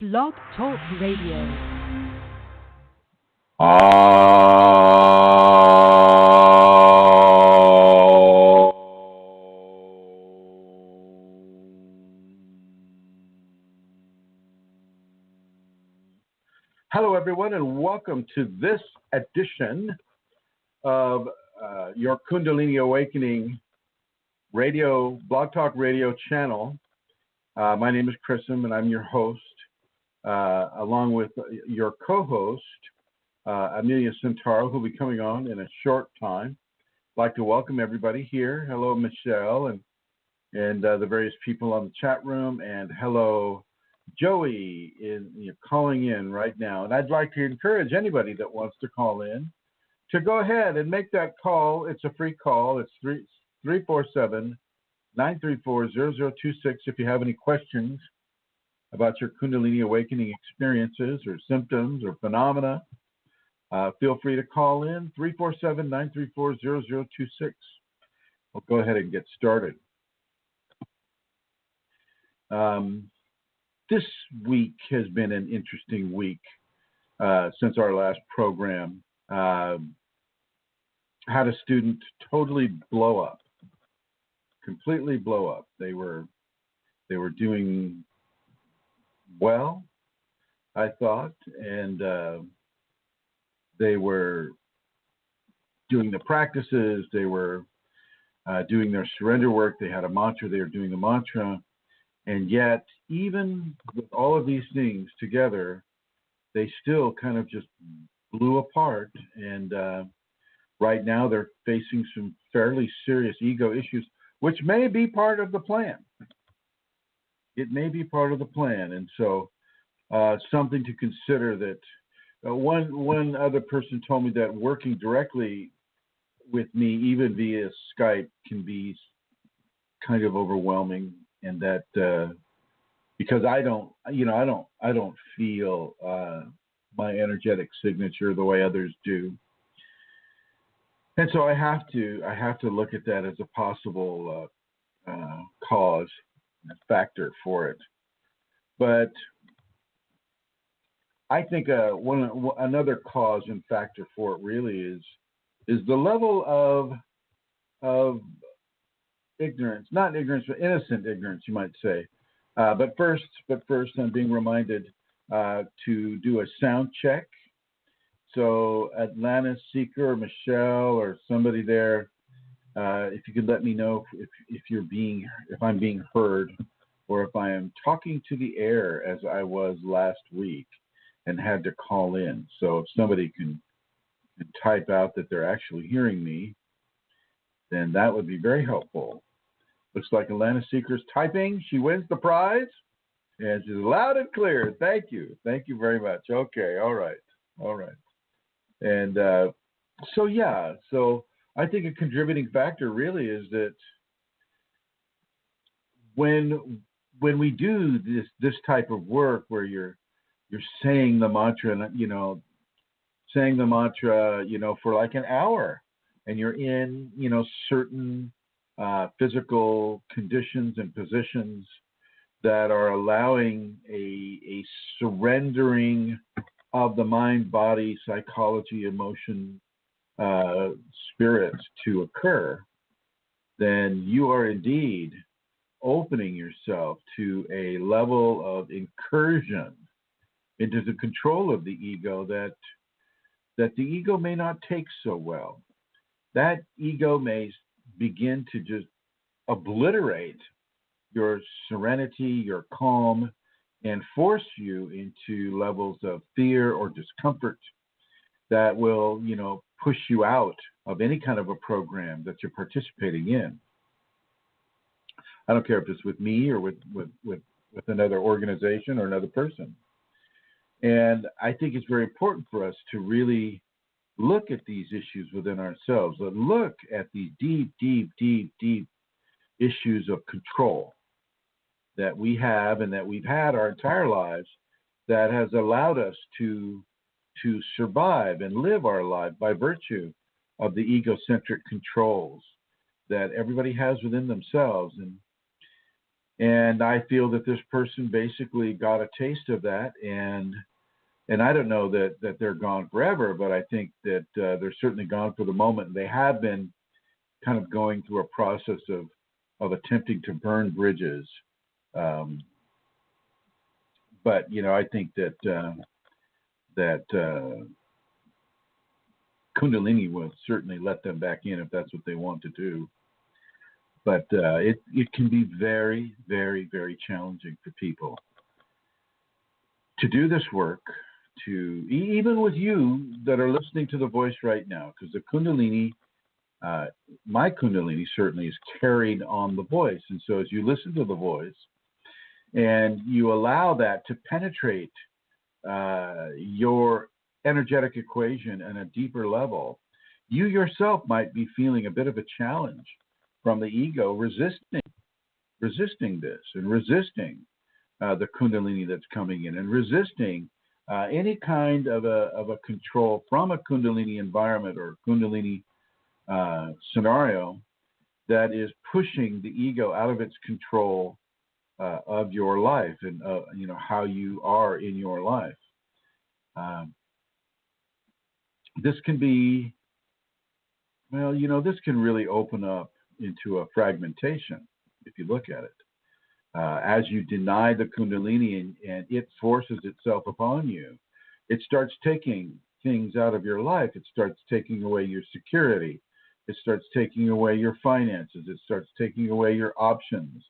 Blog Talk Radio. Hello, everyone, and welcome to this edition of your Kundalini Awakening radio, Blog Talk Radio channel. My name is Chrism, and I'm your host, along with your co-host, Amelia Centauro, who will be coming on in a short time. I'd like to welcome everybody here. Hello, Michelle, and the various people on the chat room, and hello, Joey, you're calling in right now. And I'd like to encourage anybody that wants to call in to go ahead and make that call. It's a free call. It's 347-934-0026 if you have any questions about your Kundalini Awakening experiences or symptoms or phenomena. Feel free to call in, 347-934-0026. We'll go ahead and get started. This week has been an interesting week since our last program. Had a student totally blow up, completely blow up. They were doing well, I thought, and they were doing the practices. They were doing their surrender work. They had a mantra. They were doing the mantra. And yet, even with all of these things together, they still kind of just blew apart. And right now, they're facing some fairly serious ego issues, which may be part of the plan. It may be part of the plan. And so something to consider that one other person told me that working directly with me, even via Skype, can be kind of overwhelming. And that because I don't feel my energetic signature the way others do, and so I have to look at that as a possible cause, a factor for it. But I think another cause and factor for it really is the level of ignorance, not ignorance, but innocent ignorance, you might say. But first, I'm being reminded to do a sound check. So Atlanta Seeker or Michelle or somebody there, if you could let me know if I'm being heard, or if I am talking to the air as I was last week and had to call in. So if somebody can type out that they're actually hearing me, then that would be very helpful. Looks like Atlanta Seeker's typing. She wins the prize. And she's loud and clear. Thank you. Thank you very much. Okay. All right. And so I think a contributing factor really is that when we do this type of work where you're saying the mantra and for like an hour, and you're in certain physical conditions and positions that are allowing a surrendering of the mind, body, psychology, emotion, spirit to occur, then you are indeed opening yourself to a level of incursion into the control of the ego that the ego may not take so well. That ego may begin to just obliterate your serenity, your calm, and force you into levels of fear or discomfort that will, push you out of any kind of a program that you're participating in. I don't care if it's with me or with another organization or another person. And I think it's very important for us to really look at these issues within ourselves, look at these deep issues of control that we have and that we've had our entire lives, that has allowed us to survive and live our life by virtue of the egocentric controls that everybody has within themselves. And And I feel that this person basically got a taste of that, and I don't know that they're gone forever, but I think that they're certainly gone for the moment. They have been kind of going through a process of attempting to burn bridges. But I think that Kundalini will certainly let them back in if that's what they want to do. But it can be very, very, very challenging for people to do this work, even with you that are listening to the voice right now, because the Kundalini, my Kundalini certainly is carried on the voice. And so as you listen to the voice and you allow that to penetrate your energetic equation on a deeper level, you yourself might be feeling a bit of a challenge from the ego, resisting this and resisting the Kundalini that's coming in, and resisting any kind of a control from a Kundalini environment or Kundalini scenario that is pushing the ego out of its control of your life and how you are in your life. This can be, this can really open up into a fragmentation if you look at it. As you deny the Kundalini and it forces itself upon you, it starts taking things out of your life. It starts taking away your security. It starts taking away your finances. It starts taking away your options.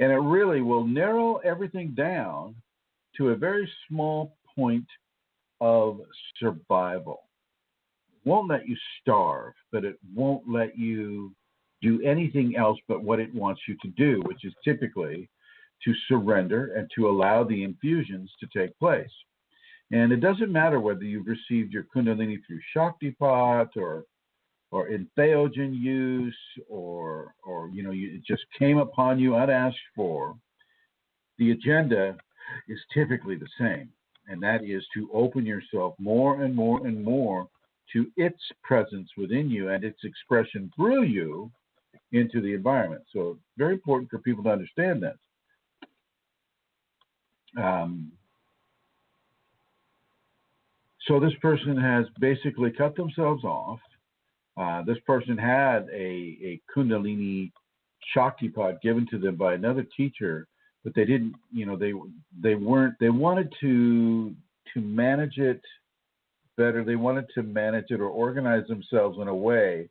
And it really will narrow everything down to a very small point of survival. It won't let you starve, but it won't let you do anything else but what it wants you to do, which is typically to surrender and to allow the infusions to take place. And it doesn't matter whether you've received your Kundalini through Shaktipat or entheogen use or it just came upon you unasked for. The agenda is typically the same, and that is to open yourself more and more and more to its presence within you and its expression through you into the environment. So it's very important for people to understand this. So this person has basically cut themselves off. This person had a Kundalini Shaktipat given to them by another teacher, but they didn't, they wanted to manage it better. They wanted to manage it or organize themselves in a way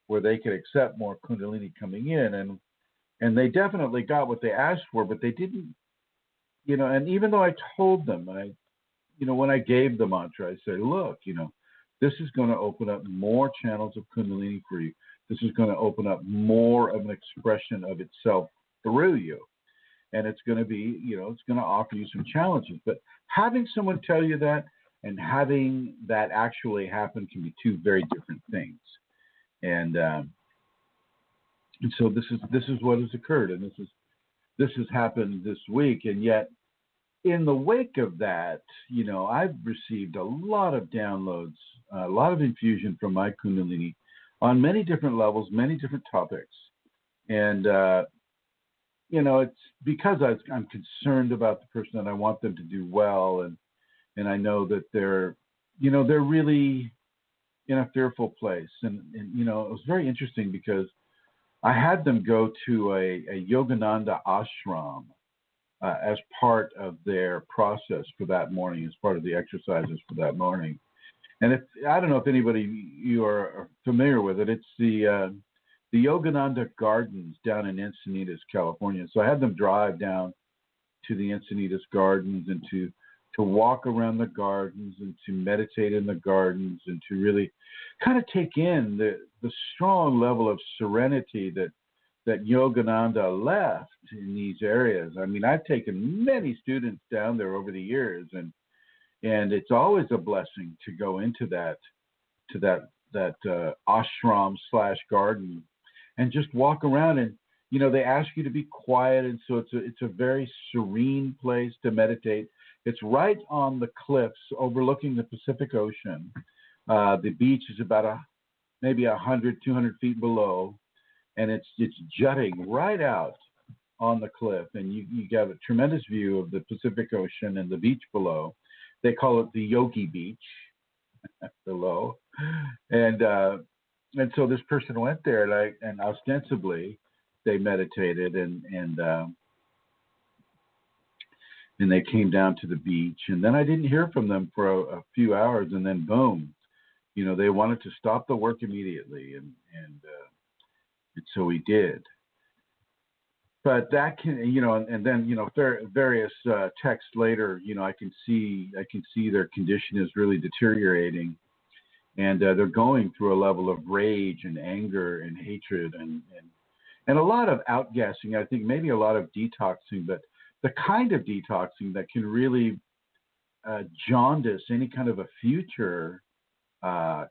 where they could accept more Kundalini coming in. And they definitely got what they asked for, but they didn't, and even though I told them, when I gave the mantra, I said, look, this is going to open up more channels of Kundalini for you. This is going to open up more of an expression of itself through you. And it's going to be, it's going to offer you some challenges. But having someone tell you that and having that actually happen can be two very different things. And so this is what has occurred, and this has happened this week. And yet, in the wake of that, I've received a lot of downloads, a lot of infusion from my Kundalini on many different levels, many different topics. And, it's because I'm concerned about the person and I want them to do well. And I know that they're really in a fearful place. And it was very interesting because I had them go to a Yogananda ashram as part of their process for that morning, as part of the exercises for that morning. And I don't know if anybody you are familiar with it. It's the Yogananda Gardens down in Encinitas, California. So I had them drive down to the Encinitas Gardens and to walk around the gardens and to meditate in the gardens and to really kind of take in the strong level of serenity that Yogananda left in these areas. I mean, I've taken many students down there over the years, and it's always a blessing to go into that ashram / garden and just walk around. And they ask you to be quiet, and so it's a very serene place to meditate. It's right on the cliffs overlooking the Pacific Ocean. The beach is about maybe 100, 200 feet below, and it's jutting right out on the cliff, and you got a tremendous view of the Pacific Ocean and the beach below. They call it the Yogi Beach below, and so this person went there, and ostensibly they meditated, and they came down to the beach, and then I didn't hear from them for a few hours, and then boom, they wanted to stop the work immediately, and so we did. But that can, and then various texts later, I can see their condition is really deteriorating, and they're going through a level of rage and anger and hatred and a lot of outgassing. I think maybe a lot of detoxing, but the kind of detoxing that can really jaundice any kind of a future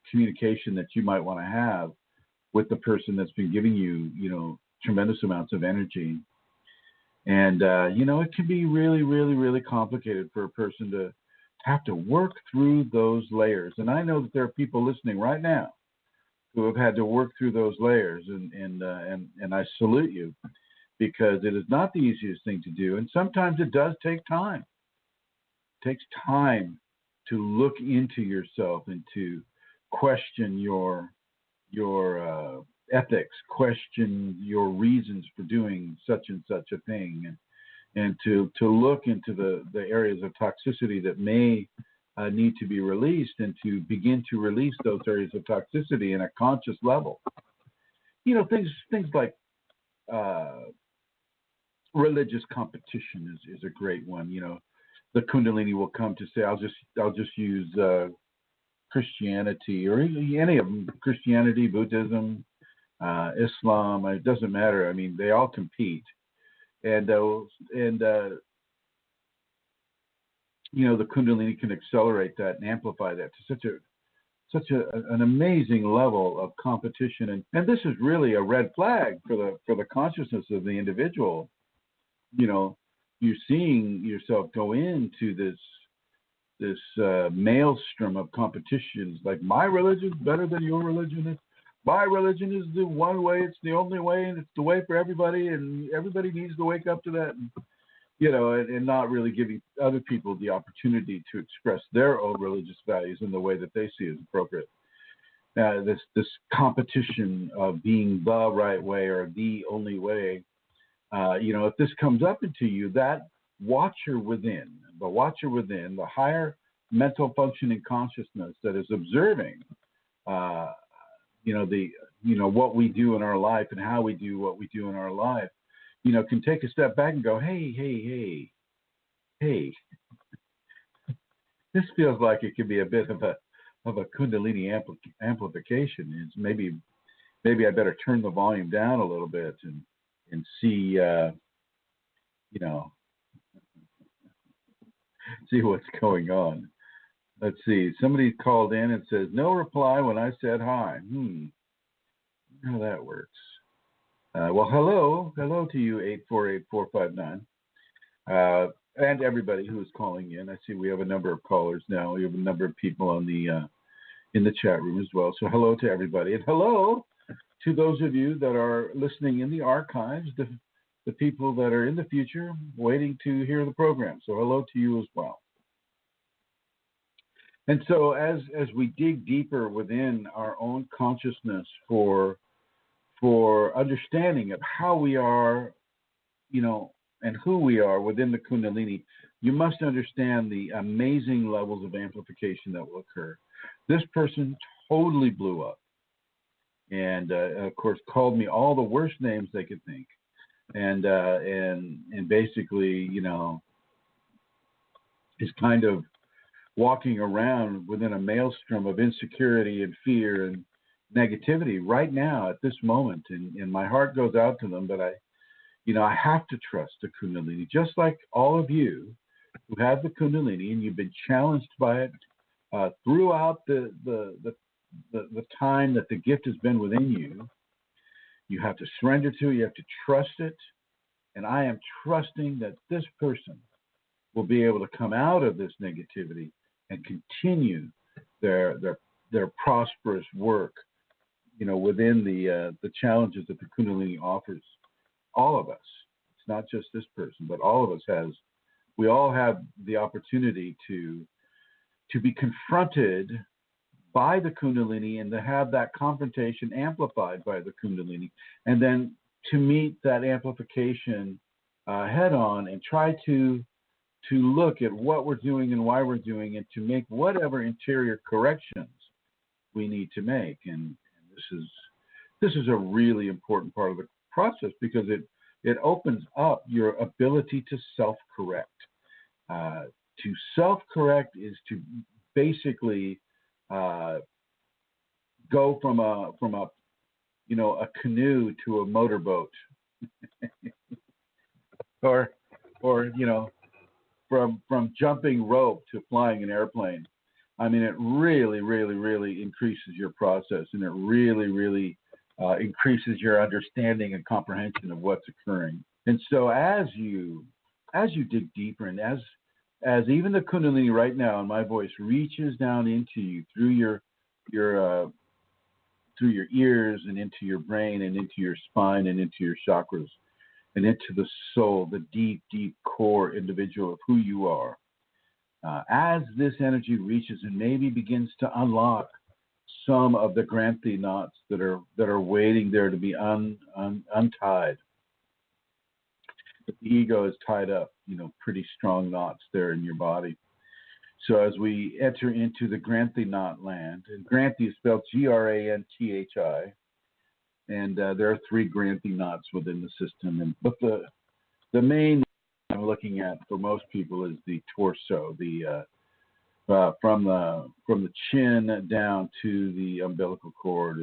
communication that you might want to have with the person that's been giving you, tremendous amounts of energy. And, it can be really, really, really complicated for a person to have to work through those layers. And I know that there are people listening right now who have had to work through those layers, and I salute you, because it is not the easiest thing to do. And sometimes it does take time. It takes time to look into yourself and to question your ethics, question your reasons for doing such and such a thing, and to look into the areas of toxicity that may need to be released, and to begin to release those areas of toxicity in a conscious level. Things like religious competition is a great one. The Kundalini will come to say, I'll just use Christianity, or any of them, Christianity, Buddhism, Islam, it doesn't matter. I mean, they all compete, and the Kundalini can accelerate that and amplify that to such an amazing level of competition, and this is really a red flag for the consciousness of the individual. You're seeing yourself go into this maelstrom of competitions, like my religion's better than your religion. My religion is the one way, it's the only way, and it's the way for everybody, and everybody needs to wake up to that, and not really giving other people the opportunity to express their own religious values in the way that they see as appropriate. This competition of being the right way or the only way, if this comes up into you, that watcher within, the higher mental functioning consciousness that is observing, what we do in our life and how we do what we do in our life, can take a step back and go, hey, this feels like it could be a bit of a Kundalini amplification. It's maybe I better turn the volume down a little bit and see, see what's going on. Let's see. Somebody called in and says, no reply when I said hi. How that works. Well, hello to you, 848459, and everybody who is calling in. I see we have a number of callers now. We have a number of people on the in the chat room as well. So hello to everybody, and hello to those of you that are listening in the archives, the people that are in the future waiting to hear the program. So hello to you as well. And so as we dig deeper within our own consciousness for understanding of how we are, and who we are within the Kundalini, you must understand the amazing levels of amplification that will occur. This person totally blew up, and of course called me all the worst names they could think, and basically, is kind of walking around within a maelstrom of insecurity and fear and negativity right now at this moment, and my heart goes out to them. But I have to trust the Kundalini, just like all of you who have the Kundalini, and you've been challenged by it throughout the time that the gift has been within you. You have to surrender to it. You have to trust it, and I am trusting that this person will be able to come out of this negativity and continue their prosperous work, within the challenges that the Kundalini offers all of us. It's not just this person, but all of us we all have the opportunity to be confronted by the Kundalini and to have that confrontation amplified by the Kundalini, and then to meet that amplification head on and try to look at what we're doing and why we're doing it, to make whatever interior corrections we need to make. And this is a really important part of the process, because it opens up your ability to self-correct. To self-correct is to basically go from a canoe to a motorboat, or from jumping rope to flying an airplane. I mean, it really, really, really increases your process, and it really, really increases your understanding and comprehension of what's occurring. And so as you dig deeper, and as even the Kundalini right now, and my voice reaches down into you through your ears and into your brain and into your spine and into your chakras and into the soul, the deep, deep core individual of who you are. As this energy reaches and maybe begins to unlock some of the Granthi knots that are waiting there to be untied. But the ego is tied up, pretty strong knots there in your body. So as we enter into the Granthi knot land, and Granthi is spelled Granthi, and there are 3 Granthi knots within the system. But the main I'm looking at for most people is the torso, from the chin down to the umbilical cord.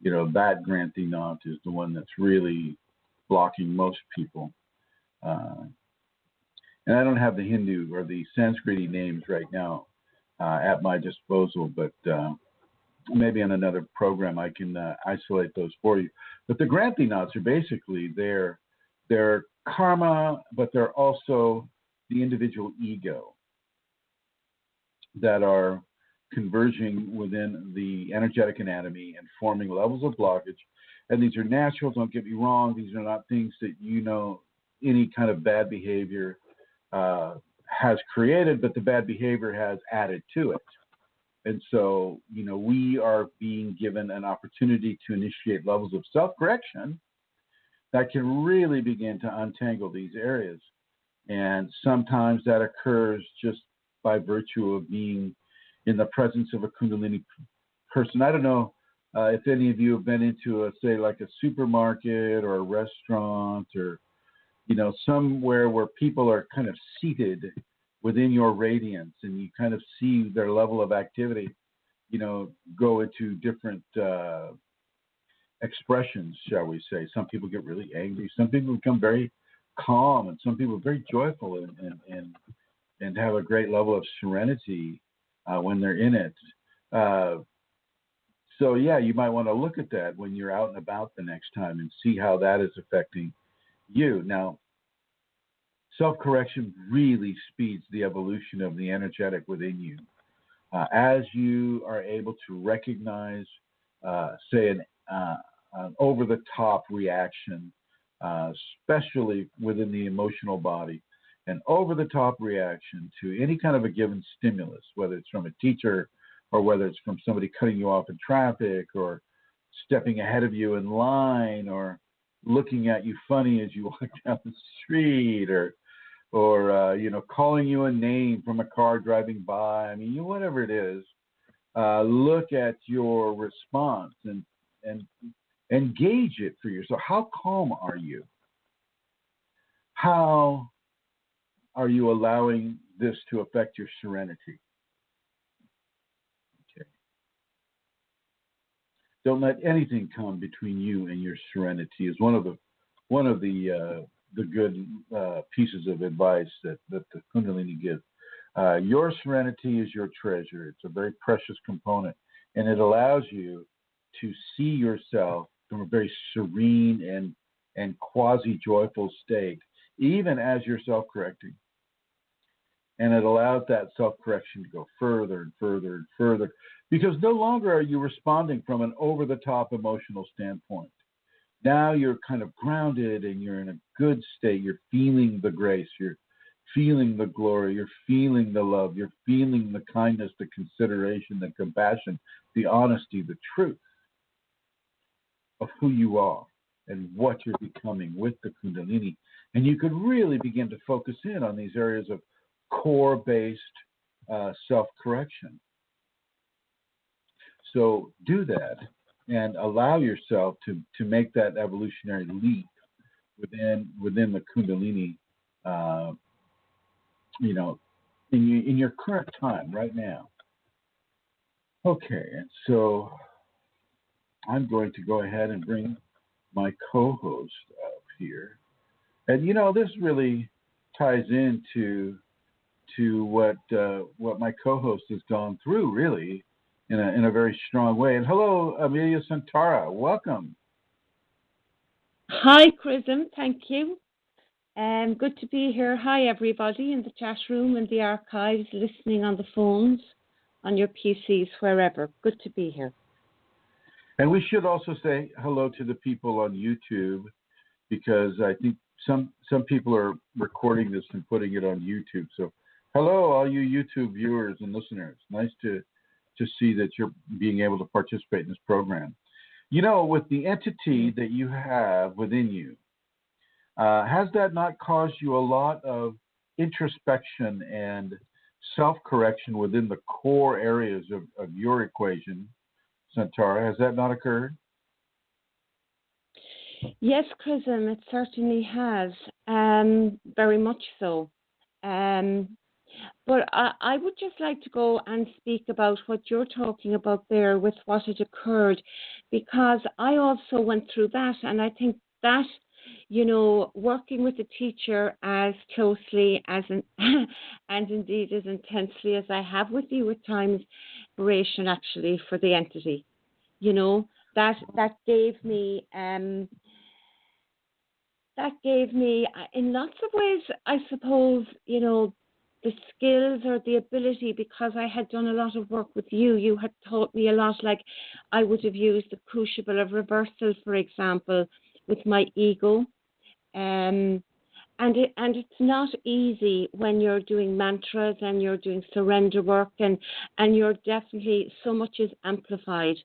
That Granthi knot is the one that's really blocking most people. And I don't have the Hindu or the Sanskrit names right now at my disposal, but maybe on another program I can isolate those for you. But the Granthi knots are basically they're karma, but they're also the individual ego that are converging within the energetic anatomy and forming levels of blockage. And these are natural, don't get me wrong. These are not things that any kind of bad behavior has created, but the bad behavior has added to it. And so, we are being given an opportunity to initiate levels of self-correction that can really begin to untangle these areas. And sometimes that occurs just by virtue of being in the presence of a Kundalini person. I don't know if any of you have been into say like a supermarket or a restaurant, or somewhere where people are kind of seated within your radiance, and you kind of see their level of activity, go into different expressions, shall we say. Some people get really angry. Some people become very calm, and some people are very joyful and have a great level of serenity when they're in it. So yeah, you might want to look at that when you're out and about the next time and see how that is affecting you. Now, self-correction really speeds the evolution of the energetic within you. As you are able to recognize, say, an over-the-top reaction, especially within the emotional body, an over-the-top reaction to any kind of a given stimulus, whether it's from a teacher or whether it's from somebody cutting you off in traffic or stepping ahead of you in line or looking at you funny as you walk down the street, or calling you a name from a car driving by. I mean, whatever it is, look at your response and gauge it for yourself. How calm are you? How are you allowing this to affect your serenity? Okay. Don't let anything come between you and your serenity is one of the good pieces of advice that the Kundalini gives. Your serenity is your treasure. It's a very precious component, and it allows you to see yourself from a very serene and quasi-joyful state, even as you're self-correcting. And it allows that self-correction to go further and further and further, because no longer are you responding from an over-the-top emotional standpoint. Now you're kind of grounded and you're in a good state. You're feeling the grace. You're feeling the glory. You're feeling the love. You're feeling the kindness, the consideration, the compassion, the honesty, the truth of who you are and what you're becoming with the Kundalini. And you could really begin to focus in on these areas of core-based self-correction. So do that and allow yourself to make that evolutionary leap within the Kundalini, in your current time right now. Okay, so I'm going to go ahead and bring my co-host up here. And this really ties into what my co-host has gone through, really, in a very strong way. And hello, Amelia Santara, welcome. Hi, Chrism. Thank you. Good to be here. Hi, everybody in the chat room and the archives, listening on the phones, on your PCs, wherever. Good to be here. And we should also say hello to the people on YouTube, because I think some people are recording this and putting it on YouTube. So hello, all you YouTube viewers and listeners. Nice to see that you're being able to participate in this program. With the entity that you have within you, has that not caused you a lot of introspection and self-correction within the core areas of your equation, Santara? Has that not occurred? Yes, Chrism, it certainly has. Very much so. But I would just like to go and speak about what you're talking about there with what had occurred, because I also went through that, and I think that, working with a teacher as closely and indeed as intensely as I have with you at times, inspiration actually for the entity, that gave me in lots of ways, I suppose, the skills or the ability, because I had done a lot of work with you. You had taught me a lot, like I would have used the crucible of reversal, for example, with my ego. And it's not easy when you're doing mantras and you're doing surrender work, and you're definitely, so much is amplified.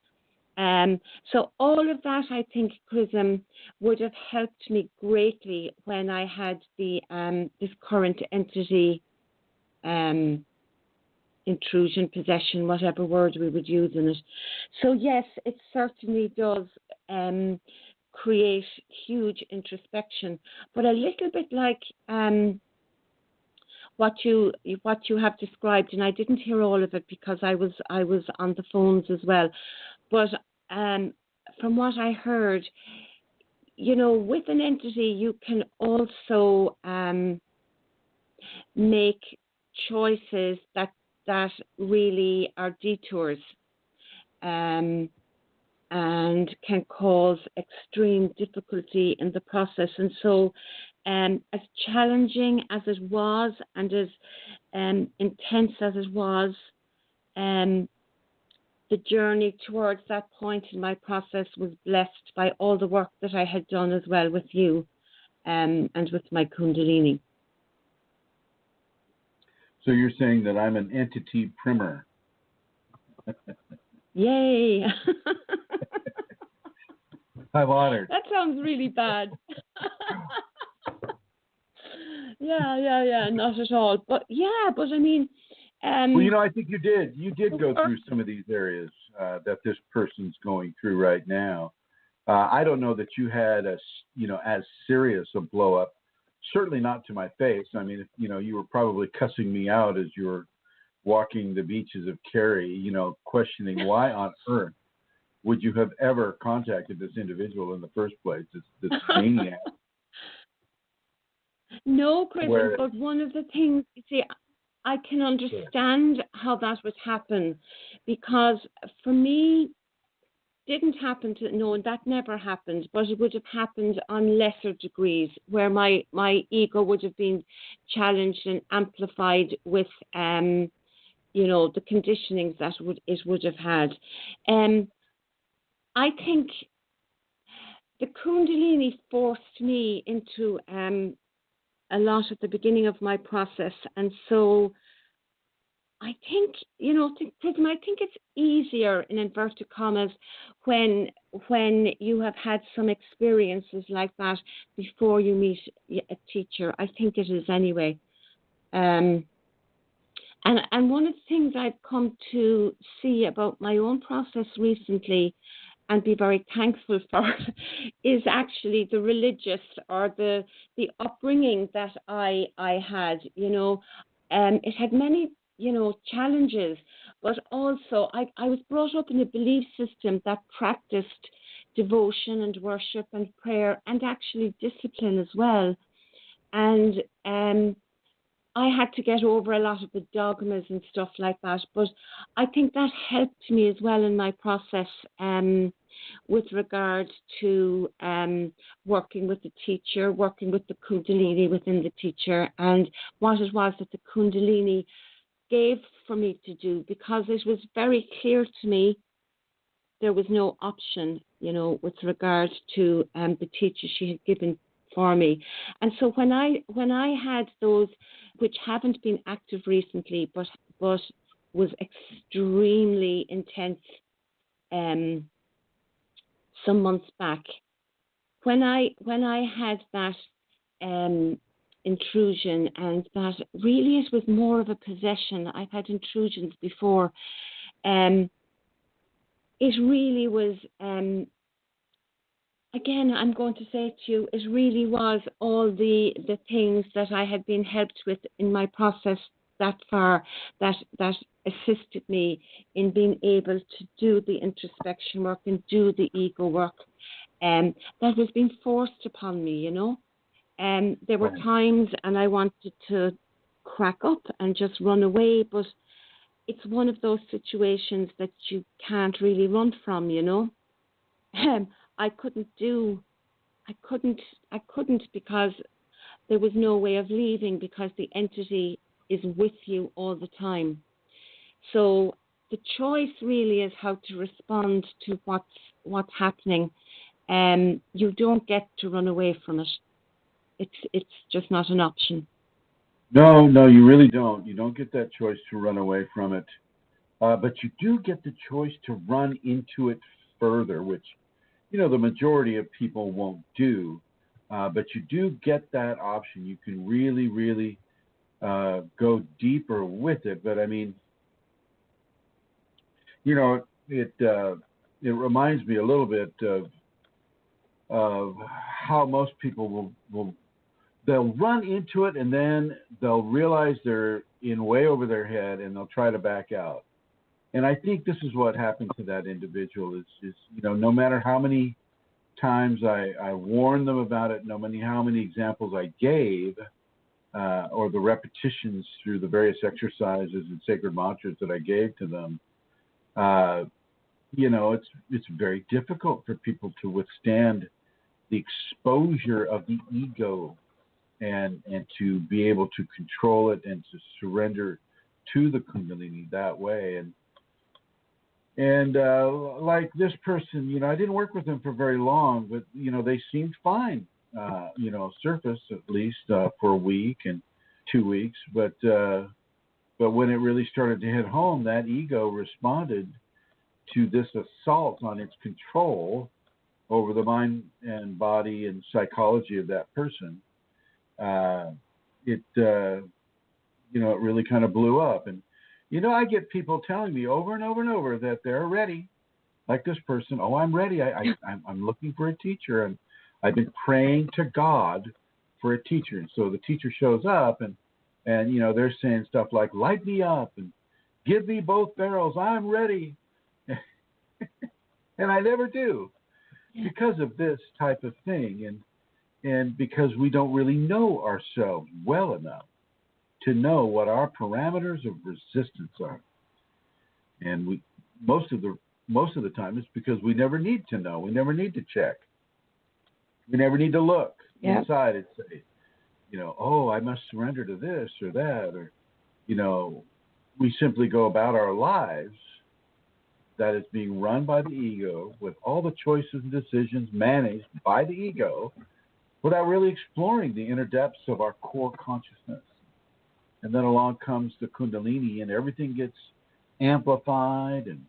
So all of that, I think, Chrism, would have helped me greatly when I had the this current entity intrusion, possession, whatever word we would use in it. So yes, it certainly does create huge introspection, but a little bit like what you have described, and I didn't hear all of it because I was on the phones as well. But from what I heard, with an entity, you can also make choices that really are detours, and can cause extreme difficulty in the process. And so, as challenging as it was, and as intense as it was, the journey towards that point in my process was blessed by all the work that I had done as well with you, and with my Kundalini. So you're saying that I'm an entity primer. Yay! I'm honored. That sounds really bad. Yeah, not at all. But I mean, well, I think you did. You did go through some of these areas that this person's going through right now. I don't know that you had as serious a blow up. Certainly not to my face. I mean, you were probably cussing me out as you were walking the beaches of Kerry, questioning why on earth would you have ever contacted this individual in the first place, this maniac. No, Chris, but one of the things, you see, I can understand how that would happen, because for me, didn't happen and that never happened, but it would have happened on lesser degrees, where my ego would have been challenged and amplified with the conditionings that it would have had. I think the Kundalini forced me into a lot at the beginning of my process, and so I think, Chrism, I think it's easier in inverted commas when you have had some experiences like that before you meet a teacher. I think it is anyway. And one of the things I've come to see about my own process recently and be very thankful for is actually the religious or the upbringing that I had. It had many challenges, but also I was brought up in a belief system that practiced devotion and worship and prayer and actually discipline as well. And I had to get over a lot of the dogmas and stuff like that, but I think that helped me as well in my process with regard to working with the teacher, working with the Kundalini within the teacher, and what it was that the Kundalini gave for me to do, because it was very clear to me there was no option, with regard to the teacher she had given for me. And so when I had those, which haven't been active recently, but was extremely intense some months back, when I had that intrusion, and that really it was more of a possession. I've had intrusions before. It really was, again, I'm going to say to you, it really was all the things that I had been helped with in my process that far that assisted me in being able to do the introspection work and do the ego work. That was being forced upon me, there were times and I wanted to crack up and just run away, but it's one of those situations that you can't really run from, I couldn't because there was no way of leaving, because the entity is with you all the time. So the choice really is how to respond to what's happening. You don't get to run away from it. It's just not an option. No, you really don't. You don't get that choice to run away from it. But you do get the choice to run into it further, which, the majority of people won't do. But you do get that option. You can really, really go deeper with it. But I mean, it reminds me a little bit of how most people they'll run into it, and then they'll realize they're in way over their head, and they'll try to back out. And I think this is what happened to that individual is no matter how many times I warned them about it, no matter how many examples I gave, or the repetitions through the various exercises and sacred mantras that I gave to them, it's very difficult for people to withstand the exposure of the ego and to be able to control it and to surrender to the Kundalini that way. And like this person, I didn't work with them for very long, but, they seemed fine, surface at least for a week and 2 weeks. But when it really started to hit home, that ego responded to this assault on its control over the mind and body and psychology of that person. It really kind of blew up. And, I get people telling me over and over and over that they're ready, like this person. Oh, I'm ready. I'm looking for a teacher, and I've been praying to God for a teacher. And so the teacher shows up, and they're saying stuff like, light me up and give me both barrels. I'm ready. And I never do, because of this type of thing. And because we don't really know ourselves well enough to know what our parameters of resistance are. And we most of the time it's because we never need to know. We never need to check. We never need to look inside and say, I must surrender to this or that, or we simply go about our lives that is being run by the ego with all the choices and decisions managed by the ego without really exploring the inner depths of our core consciousness. And then along comes the Kundalini, and everything gets amplified and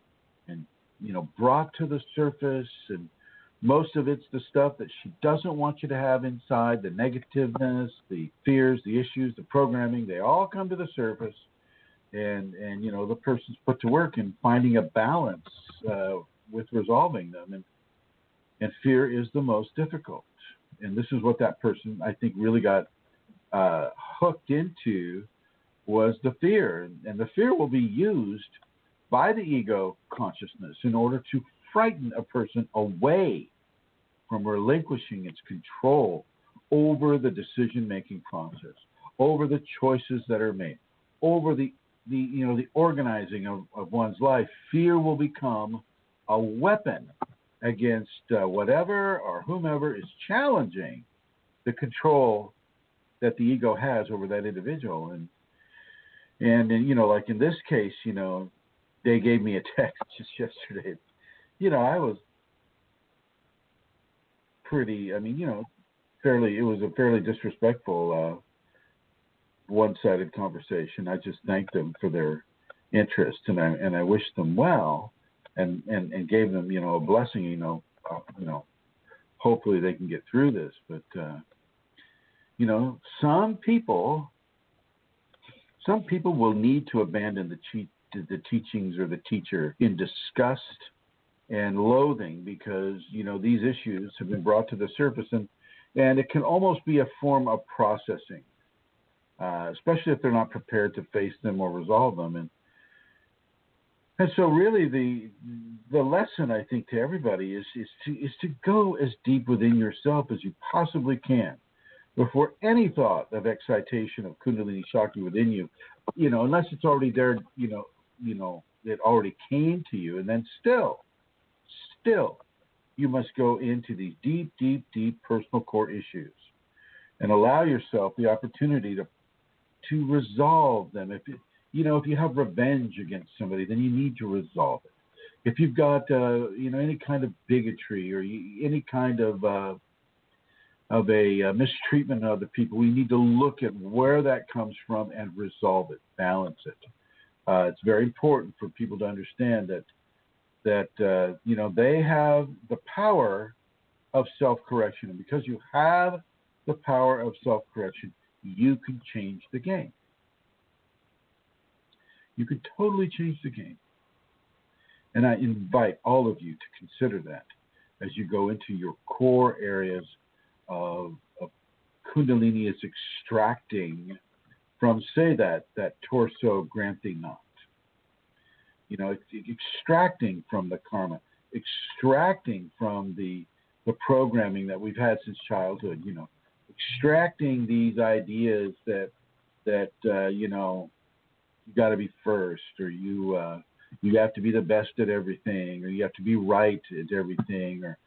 brought to the surface, and most of it's the stuff that she doesn't want you to have inside, the negativeness, the fears, the issues, the programming, they all come to the surface, and the person's put to work in finding a balance with resolving them, and fear is the most difficult. And this is what that person, I think, really got hooked into, was the fear. And the fear will be used by the ego consciousness in order to frighten a person away from relinquishing its control over the decision-making process, over the choices that are made, over the organizing of one's life. Fear will become a weapon against whatever or whomever is challenging the control that the ego has over that individual. And like in this case, they gave me a text just yesterday. I was pretty, it was a fairly disrespectful, one-sided conversation. I just thanked them for their interest, and I wished them well, and gave them, a blessing, hopefully they can get through this. But, some people will need to abandon the teachings or the teacher in disgust and loathing, because these issues have been brought to the surface, and it can almost be a form of processing, especially if they're not prepared to face them or resolve them. And so really the lesson, I think, to everybody is to go as deep within yourself as you possibly can before any thought of excitation of Kundalini Shakti within you, unless it's already there, it already came to you. And then still, you must go into these deep, deep, deep personal core issues and allow yourself the opportunity to resolve them. If you have revenge against somebody, then you need to resolve it. If you've got, any kind of bigotry or any kind of a mistreatment of other people, we need to look at where that comes from and resolve it, balance it. It's very important for people to understand that they have the power of self-correction. And because you have the power of self-correction, you can change the game. You can totally change the game. And I invite all of you to consider that as you go into your core areas of Kundalini is extracting from, say, that torso Granthi knot. It's extracting from the karma, extracting from the programming that we've had since childhood, extracting these ideas that you got to be first, or you have to be the best at everything, or you have to be right at everything, or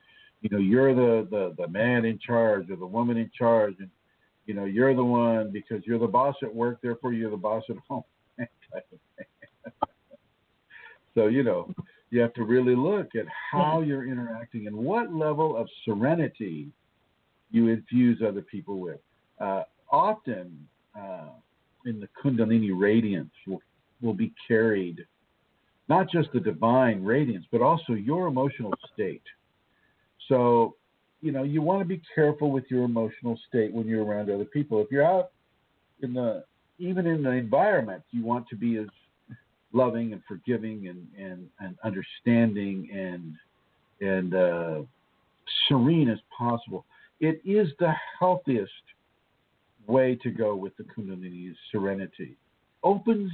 you're the man in charge or the woman in charge, and you're the one because you're the boss at work, therefore you're the boss at home. So you have to really look at how you're interacting and what level of serenity you infuse other people with. Often in the Kundalini radiance will be carried not just the divine radiance, but also your emotional state. So, you want to be careful with your emotional state when you're around other people. If you're out even in the environment, you want to be as loving and forgiving and understanding and serene as possible. It is the healthiest way to go with the Kundalini, is serenity. Opens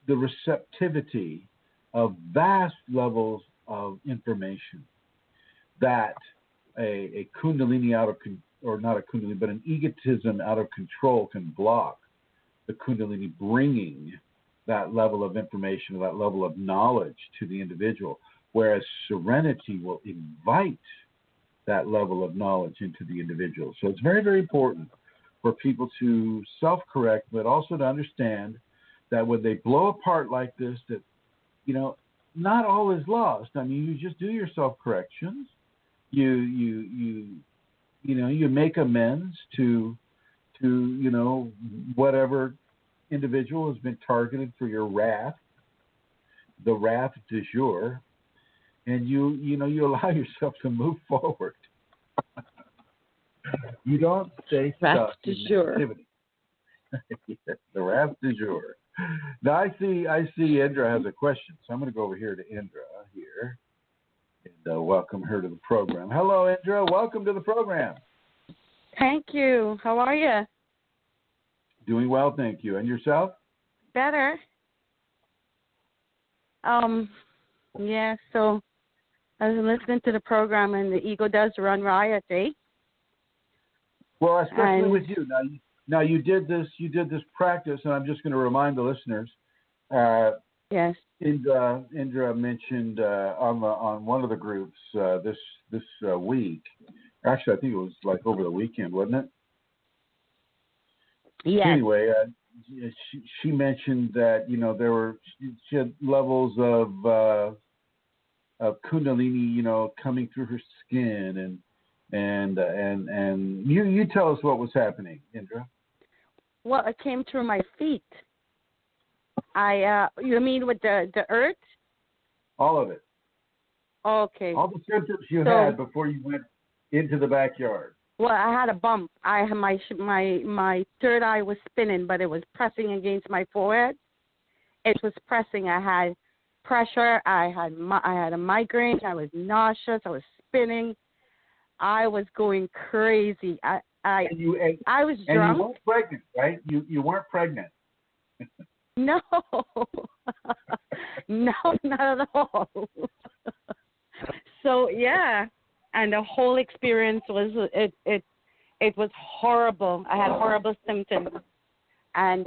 the receptivity of vast levels of information that a Kundalini or not a Kundalini, but an egotism out of control can block the Kundalini bringing that level of information, that level of knowledge to the individual, whereas serenity will invite that level of knowledge into the individual. So it's very, very important for people to self-correct, but also to understand that when they blow apart like this, that, not all is lost. I mean, you just do your self corrections. You make amends to whatever individual has been targeted for your wrath, the wrath du jour, and you allow yourself to move forward. You don't stay stuck in negativity. The wrath du jour. Now I see Indra has a question, so I'm going to go over here to Indra here and welcome her to the program. Hello, Indra. Welcome to the program. Thank you. How are you? Doing well, thank you. And yourself? Better. Yeah, so I was listening to the program, and the ego does run riot, eh? Well, especially with you. Now you did this practice, and I'm just going to remind the listeners. Yes. Indra mentioned on one of the groups this week. Actually, I think it was like over the weekend, wasn't it? Yes. Anyway, she mentioned that she had levels of Kundalini, coming through her skin, and you tell us what was happening, Indra. Well, it came through my feet. You mean with the earth? All of it. Okay. All the symptoms you had before you went into the backyard. Well, I had a bump. My third eye was spinning, but it was pressing against my forehead. It was pressing. I had pressure. I had a migraine. I was nauseous. I was spinning. I was going crazy. I was drunk. And you weren't pregnant, right? You weren't pregnant. No. No, not at all. So yeah, and the whole experience was it was horrible. I had horrible symptoms, and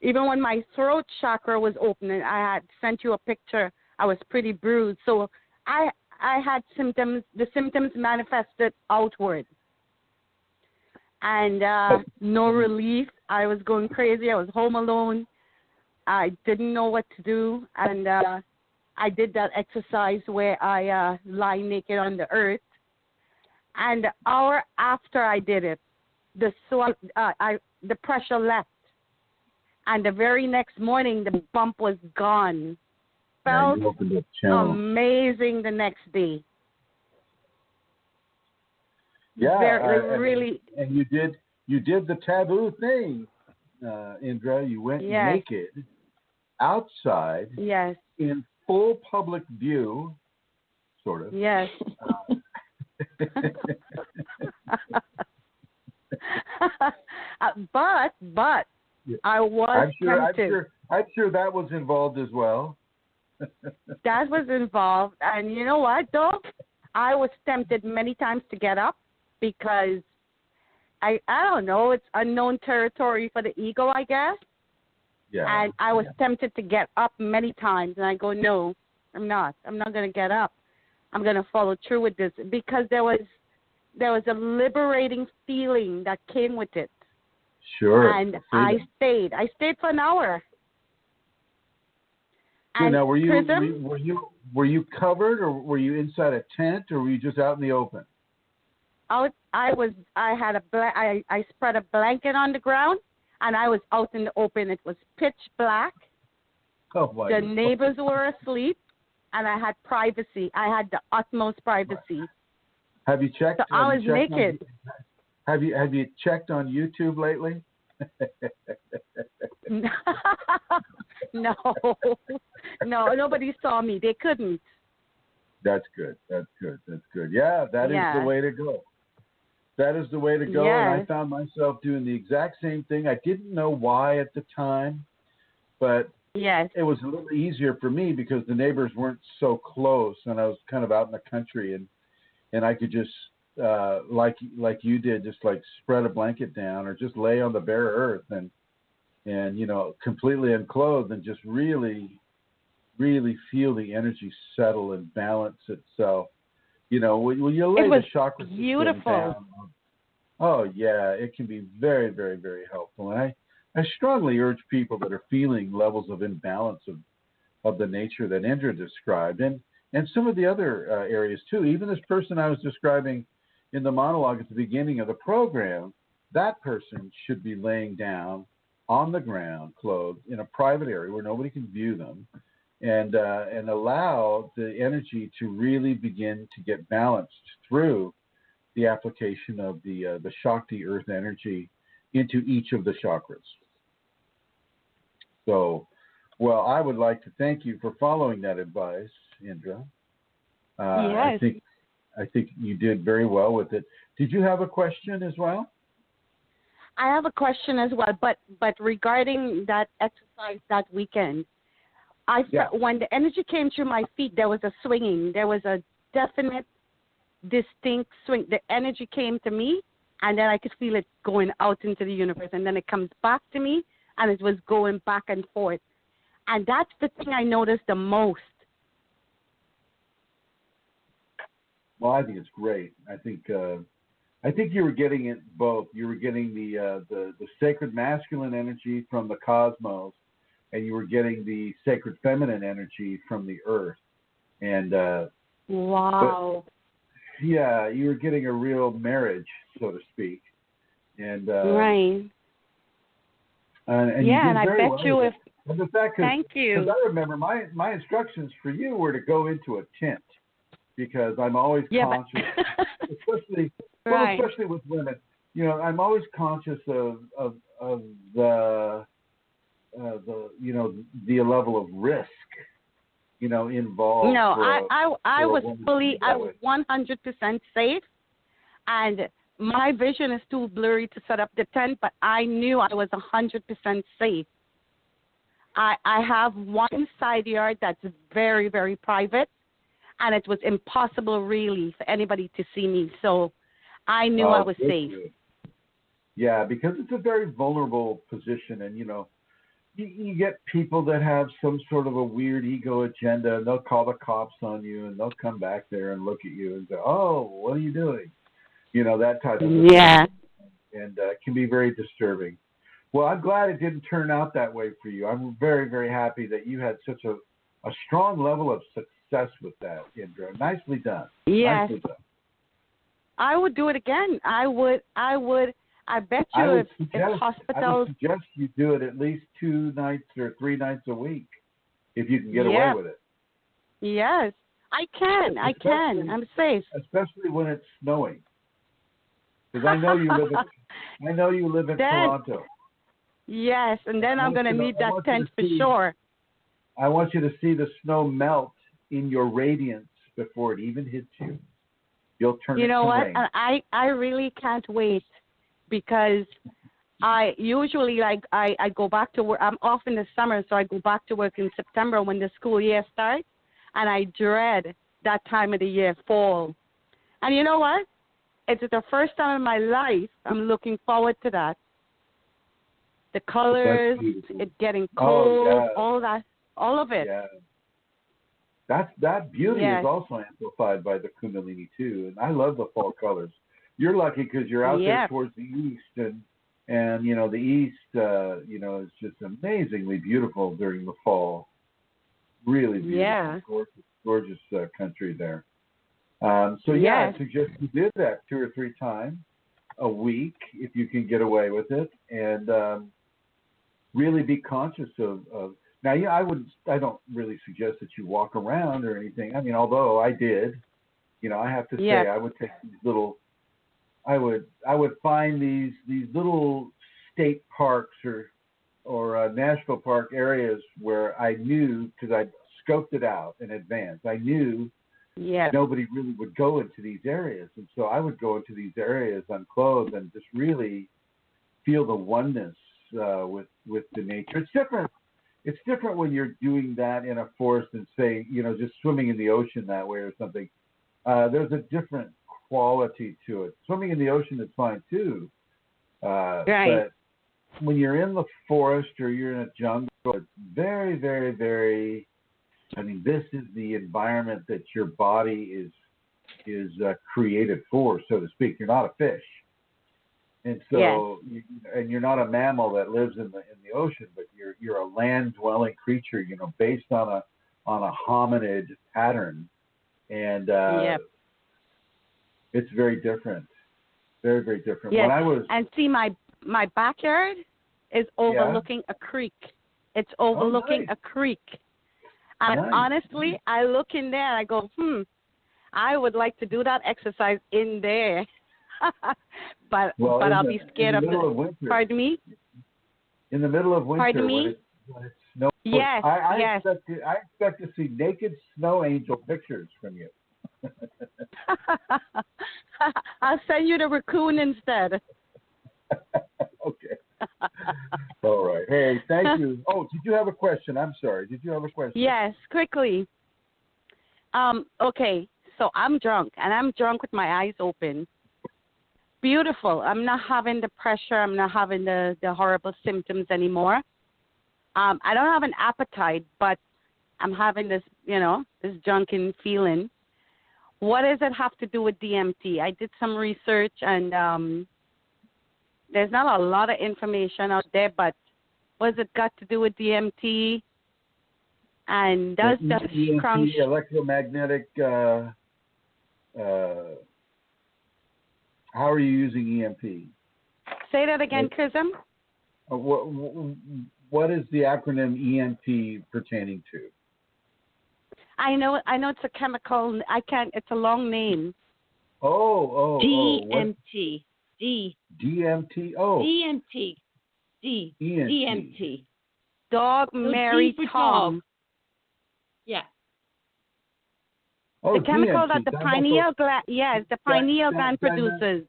even when my throat chakra was opening, I had sent you a picture. I was pretty bruised, so I had symptoms. The symptoms manifested outward, and no relief. I was going crazy. I was home alone. I didn't know what to do, and I did that exercise where I lie naked on the earth. And the hour after I did it, the pressure left, and the very next morning the bump was gone. Felt amazing the next day. Yeah, really. And you did the taboo thing, Indra. You went naked outside. Yes. In full public view, sort of. Yes. But I was tempted. I'm sure that was involved as well. That was involved, and you know what, though? I was tempted many times to get up because I don't know, it's unknown territory for the ego, I guess. Yeah. And I was tempted to get up many times, and I go, no, I'm not. I'm not going to get up. I'm going to follow through with this because there was a liberating feeling that came with it. Sure. And I stayed. I stayed for an hour. So now, were Chrism, were you covered, or were you inside a tent, or were you just out in the open? I spread a blanket on the ground, and I was out in the open. It was pitch black. Oh my The God. neighbors were asleep, and I had privacy. I had the utmost privacy. Have you checked? So I was naked. Have you checked on YouTube lately? No, nobody saw me. They couldn't. That's good. Yeah, that is the way to go. That is the way to go. Yes. And I found myself doing the exact same thing. I didn't know why at the time, but it was a little easier for me because the neighbors weren't so close, and I was kind of out in the country, and I could just like you did, just like spread a blanket down or just lay on the bare earth and completely unclothed and just really, really feel the energy settle and balance itself. When you lay the chakra system down. Oh yeah, it can be very, very, very helpful. And I strongly urge people that are feeling levels of imbalance of the nature that Indra described, and some of the other areas too. Even this person I was describing in the monologue at the beginning of the program, that person should be laying down on the ground, clothed, in a private area where nobody can view them, and allow the energy to really begin to get balanced through the application of the Shakti earth energy into each of the chakras. So, well, I would like to thank you for following that advice, Indra. Yes. I think you did very well with it. Did you have a question as well? I have a question as well, but regarding that exercise that weekend, I felt when the energy came through my feet, there was a swinging. There was a definite, distinct swing. The energy came to me, and then I could feel it going out into the universe, and then it comes back to me, and it was going back and forth. And that's the thing I noticed the most. Well, I think it's great. I think you were getting it both. You were getting the sacred masculine energy from the cosmos, and you were getting the sacred feminine energy from the earth. And wow. Yeah, you were getting a real marriage, so to speak. And right. And yeah, you did and I very bet well you with if. it. And the fact Thank you. Because I remember my instructions for you were to go into a tent, because I'm always conscious, especially right. especially with women. You know, I'm always conscious of the the level of risk, involved. No, I was 100% safe, and my vision is too blurry to set up the tent, but I knew I was 100% safe. I have one side yard that's very, very private, and it was impossible really for anybody to see me, so I knew I was safe. Good. Yeah, because it's a very vulnerable position, and you get people that have some sort of a weird ego agenda, and they'll call the cops on you, and they'll come back there and look at you and say, "Oh, what are you doing?" That type of thing. Yeah. And it can be very disturbing. Well, I'm glad it didn't turn out that way for you. I'm very, very happy that you had such a strong level of success with that, Indra. Nicely done. Yes. Nicely done. I would do it again. I would. I bet you if hospitals. I would suggest you do it at least 2 nights or 3 nights a week, if you can get away with it. Yes, I can. I'm safe. Especially when it's snowing. Because I know you live in Toronto. Yes, and then I'm going to need that tent for sure. I want you to see the snow melt in your radiance before it even hits you. You'll turn it to rain. You know what? And I really can't wait, because I usually I go back to work. I'm off in the summer, so I go back to work in September when the school year starts, and I dread that time of the year, fall. And you know what? It's the first time in my life I'm looking forward to that. The colors, it getting cold, all that, all of it. Yeah. That beauty is also amplified by the Kundalini too, and I love the fall colors. You're lucky because you're out there towards the east, and the east, is just amazingly beautiful during the fall. Really beautiful, gorgeous country there. I suggest you did that 2 or 3 times a week if you can get away with it, and really be conscious of. Now, I don't really suggest that you walk around or anything. I mean, although I did, I have to say I would take these little. I would find these little state parks or national park areas where I knew, because I scoped it out in advance. I knew nobody really would go into these areas, and so I would go into these areas unclothed and just really feel the oneness with the nature. It's different. It's different when you're doing that in a forest and say, just swimming in the ocean that way or something. There's a different quality to it. Swimming in the ocean is fine too. But when you're in the forest or you're in a jungle, it's very, very, very. I mean, this is the environment that your body is created for, so to speak. You're not a fish, and so and you're not a mammal that lives in the ocean, but you're a land dwelling creature, based on on a hominid pattern, and it's very different. Very, very different. Yes. When I was and see, my backyard is overlooking a creek. It's overlooking a creek. And honestly, I look in there and I go, I would like to do that exercise in there. but I'll be scared of winter. Pardon me? In the middle of winter. Pardon me? When it's snow. Yes, I expect to see naked snow angel pictures from you. I'll send you the raccoon instead. Okay. All right. Hey, thank you. Oh, did you have a question? I'm sorry. Did you have a question? Yes, quickly. Okay, so I'm drunk, and I'm drunk with my eyes open. Beautiful. I'm not having the pressure. I'm not having the horrible symptoms anymore. I don't have an appetite, but I'm having this, this drunken feeling. What does it have to do with DMT? I did some research, and there's not a lot of information out there, but what has it got to do with DMT? And does the EMP, electromagnetic, how are you using EMP? Say that again, Chrism. What is the acronym EMP pertaining to? I know it's a chemical. It's a long name. DMT. DMT. Oh. DMT. DMT. Dog, Mary, Tom. Dog. Yeah. Oh, the chemical DMT, that the pineal gland, the pineal gland produces.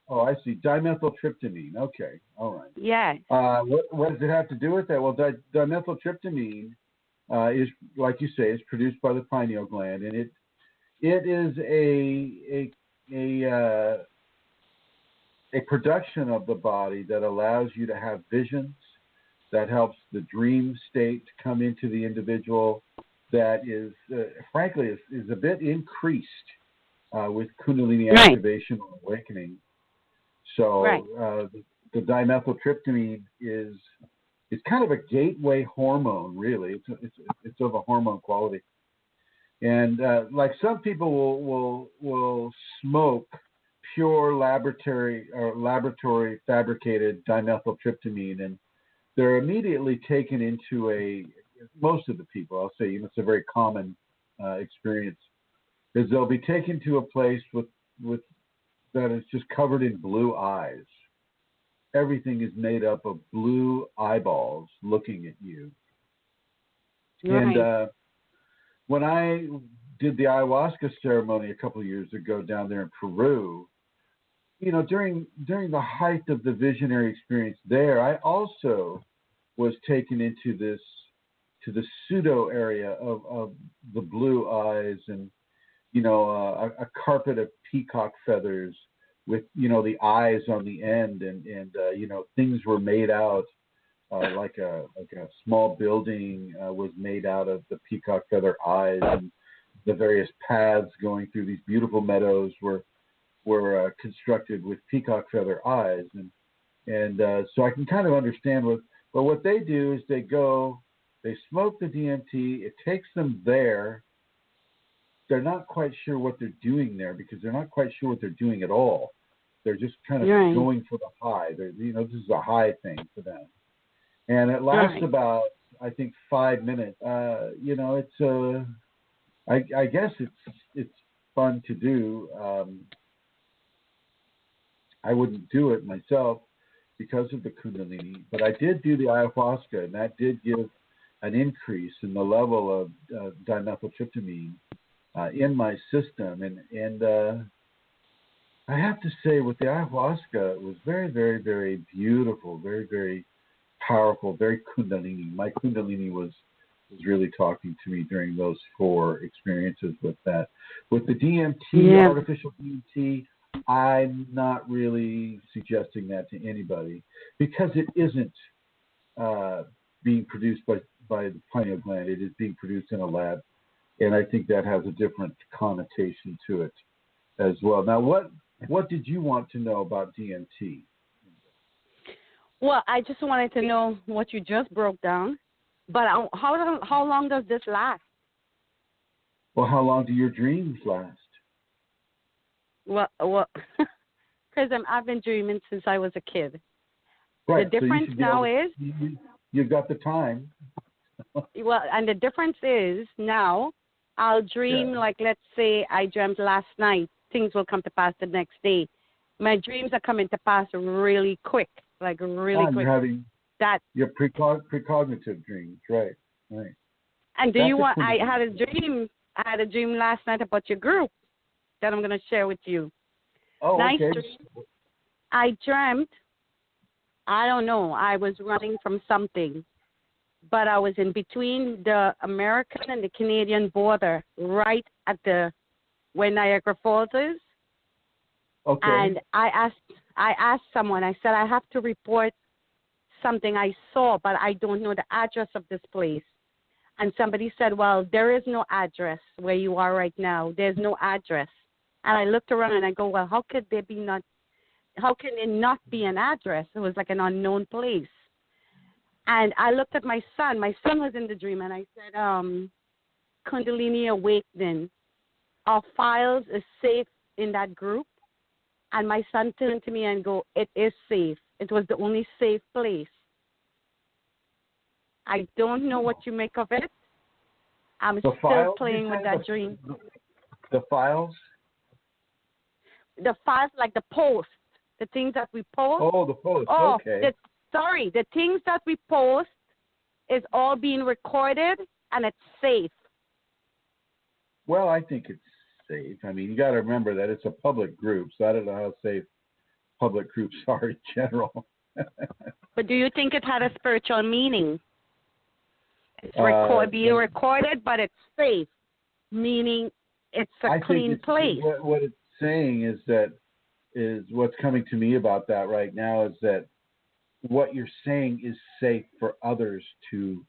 Oh, I see. Dimethyltryptamine. Okay. All right. Yeah. What does it have to do with that? Well, dimethyltryptamine is, like you say, is produced by the pineal gland, and it is a production of the body that allows you to have visions, that helps the dream state to come into the individual, that is, frankly, is a bit increased with Kundalini activation or awakening. So the dimethyltryptamine is kind of a gateway hormone, really. It's of a hormone quality. And like some people will smoke pure laboratory fabricated dimethyltryptamine, and they're immediately taken into most of the people, I'll say, it's a very common experience, is they'll be taken to a place with that is just covered in blue eyes. Everything is made up of blue eyeballs looking at you. Right. And when I did the ayahuasca ceremony a couple of years ago down there in Peru, during the height of the visionary experience there, I also was taken into the pseudo area of the blue eyes, and a carpet of peacock feathers with the eyes on the end, and things were made out like a small building was made out of the peacock feather eyes, and the various paths going through these beautiful meadows were constructed with peacock feather eyes, and so I can kind of understand what they do is they smoke the DMT. It takes them there. They're not quite sure what they're doing there because they're not quite sure what they're doing at all. They're just kind of going for the high. This is a high thing for them, and it lasts about, I think, 5 minutes. It's I guess it's fun to do. I wouldn't do it myself because of the Kundalini, but I did do the ayahuasca, and that did give an increase in the level of dimethyltryptamine in my system, and I have to say, with the ayahuasca, it was very, very, very beautiful, very, very powerful, very Kundalini. My Kundalini was really talking to me during those 4 experiences with that. With the DMT, artificial DMT, I'm not really suggesting that to anybody because it isn't being produced by the pineal gland. It is being produced in a lab, and I think that has a different connotation to it as well. Now, what did you want to know about DMT? Well, I just wanted to know what you just broke down, but how long does this last? Well, how long do your dreams last? Well, Chrism, I've been dreaming since I was a kid. Right. The difference now is you've got the time. well, and the difference is now I'll dream like, let's say I dreamt last night. Things will come to pass the next day. My dreams are coming to pass really quick, like really quick. You're having that your precognitive dreams, right? Right. And do you want? I had a dream last night about your group that I'm going to share with you. Oh, nice okay. dream. I dreamt. I don't know. I was running from something, but I was in between the American and the Canadian border, right at where Niagara Falls is. Okay. And I asked someone. I said I have to report something I saw, but I don't know the address of this place. And somebody said, well, there is no address where you are right now. There's no address. And I looked around and I go, well, how can it not be an address? It was like an unknown place. And I looked at my son. My son was in the dream, and I said, Kundalini Awakening. Our files is safe in that group. And my son turned to me and go, it is safe. It was the only safe place. I don't know what you make of it. I'm still playing with that dream. The files? The files, like the post, the things that we post. Oh, the post, okay. The things that we post is all being recorded, and it's safe. Well, I think it's safe. I mean, you got to remember that it's a public group, so I don't know how safe public groups are in general. But do you think it had a spiritual meaning? It's being recorded, but it's safe, meaning it's a clean place. What it's saying is what's coming to me about that right now is that what you're saying is safe for others to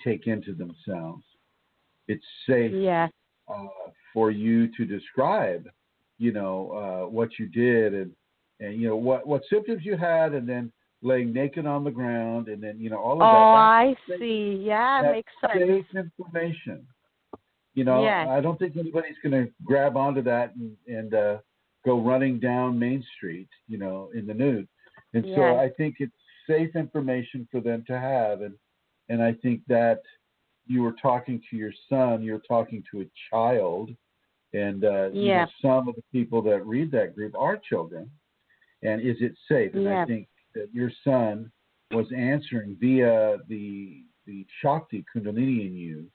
take into themselves. It's safe for you to describe, what you did and what symptoms you had, and then laying naked on the ground, and then all of that. Oh, I see. Yeah, it makes sense. Safe information. I don't think anybody's going to grab onto that and go running down Main Street, in the nude. And so I think it's safe information for them to have, and I think that you were talking to your son, you're talking to a child, and some of the people that read that group are children. And is it safe? And I think that your son was answering via the Shakti Kundalini in you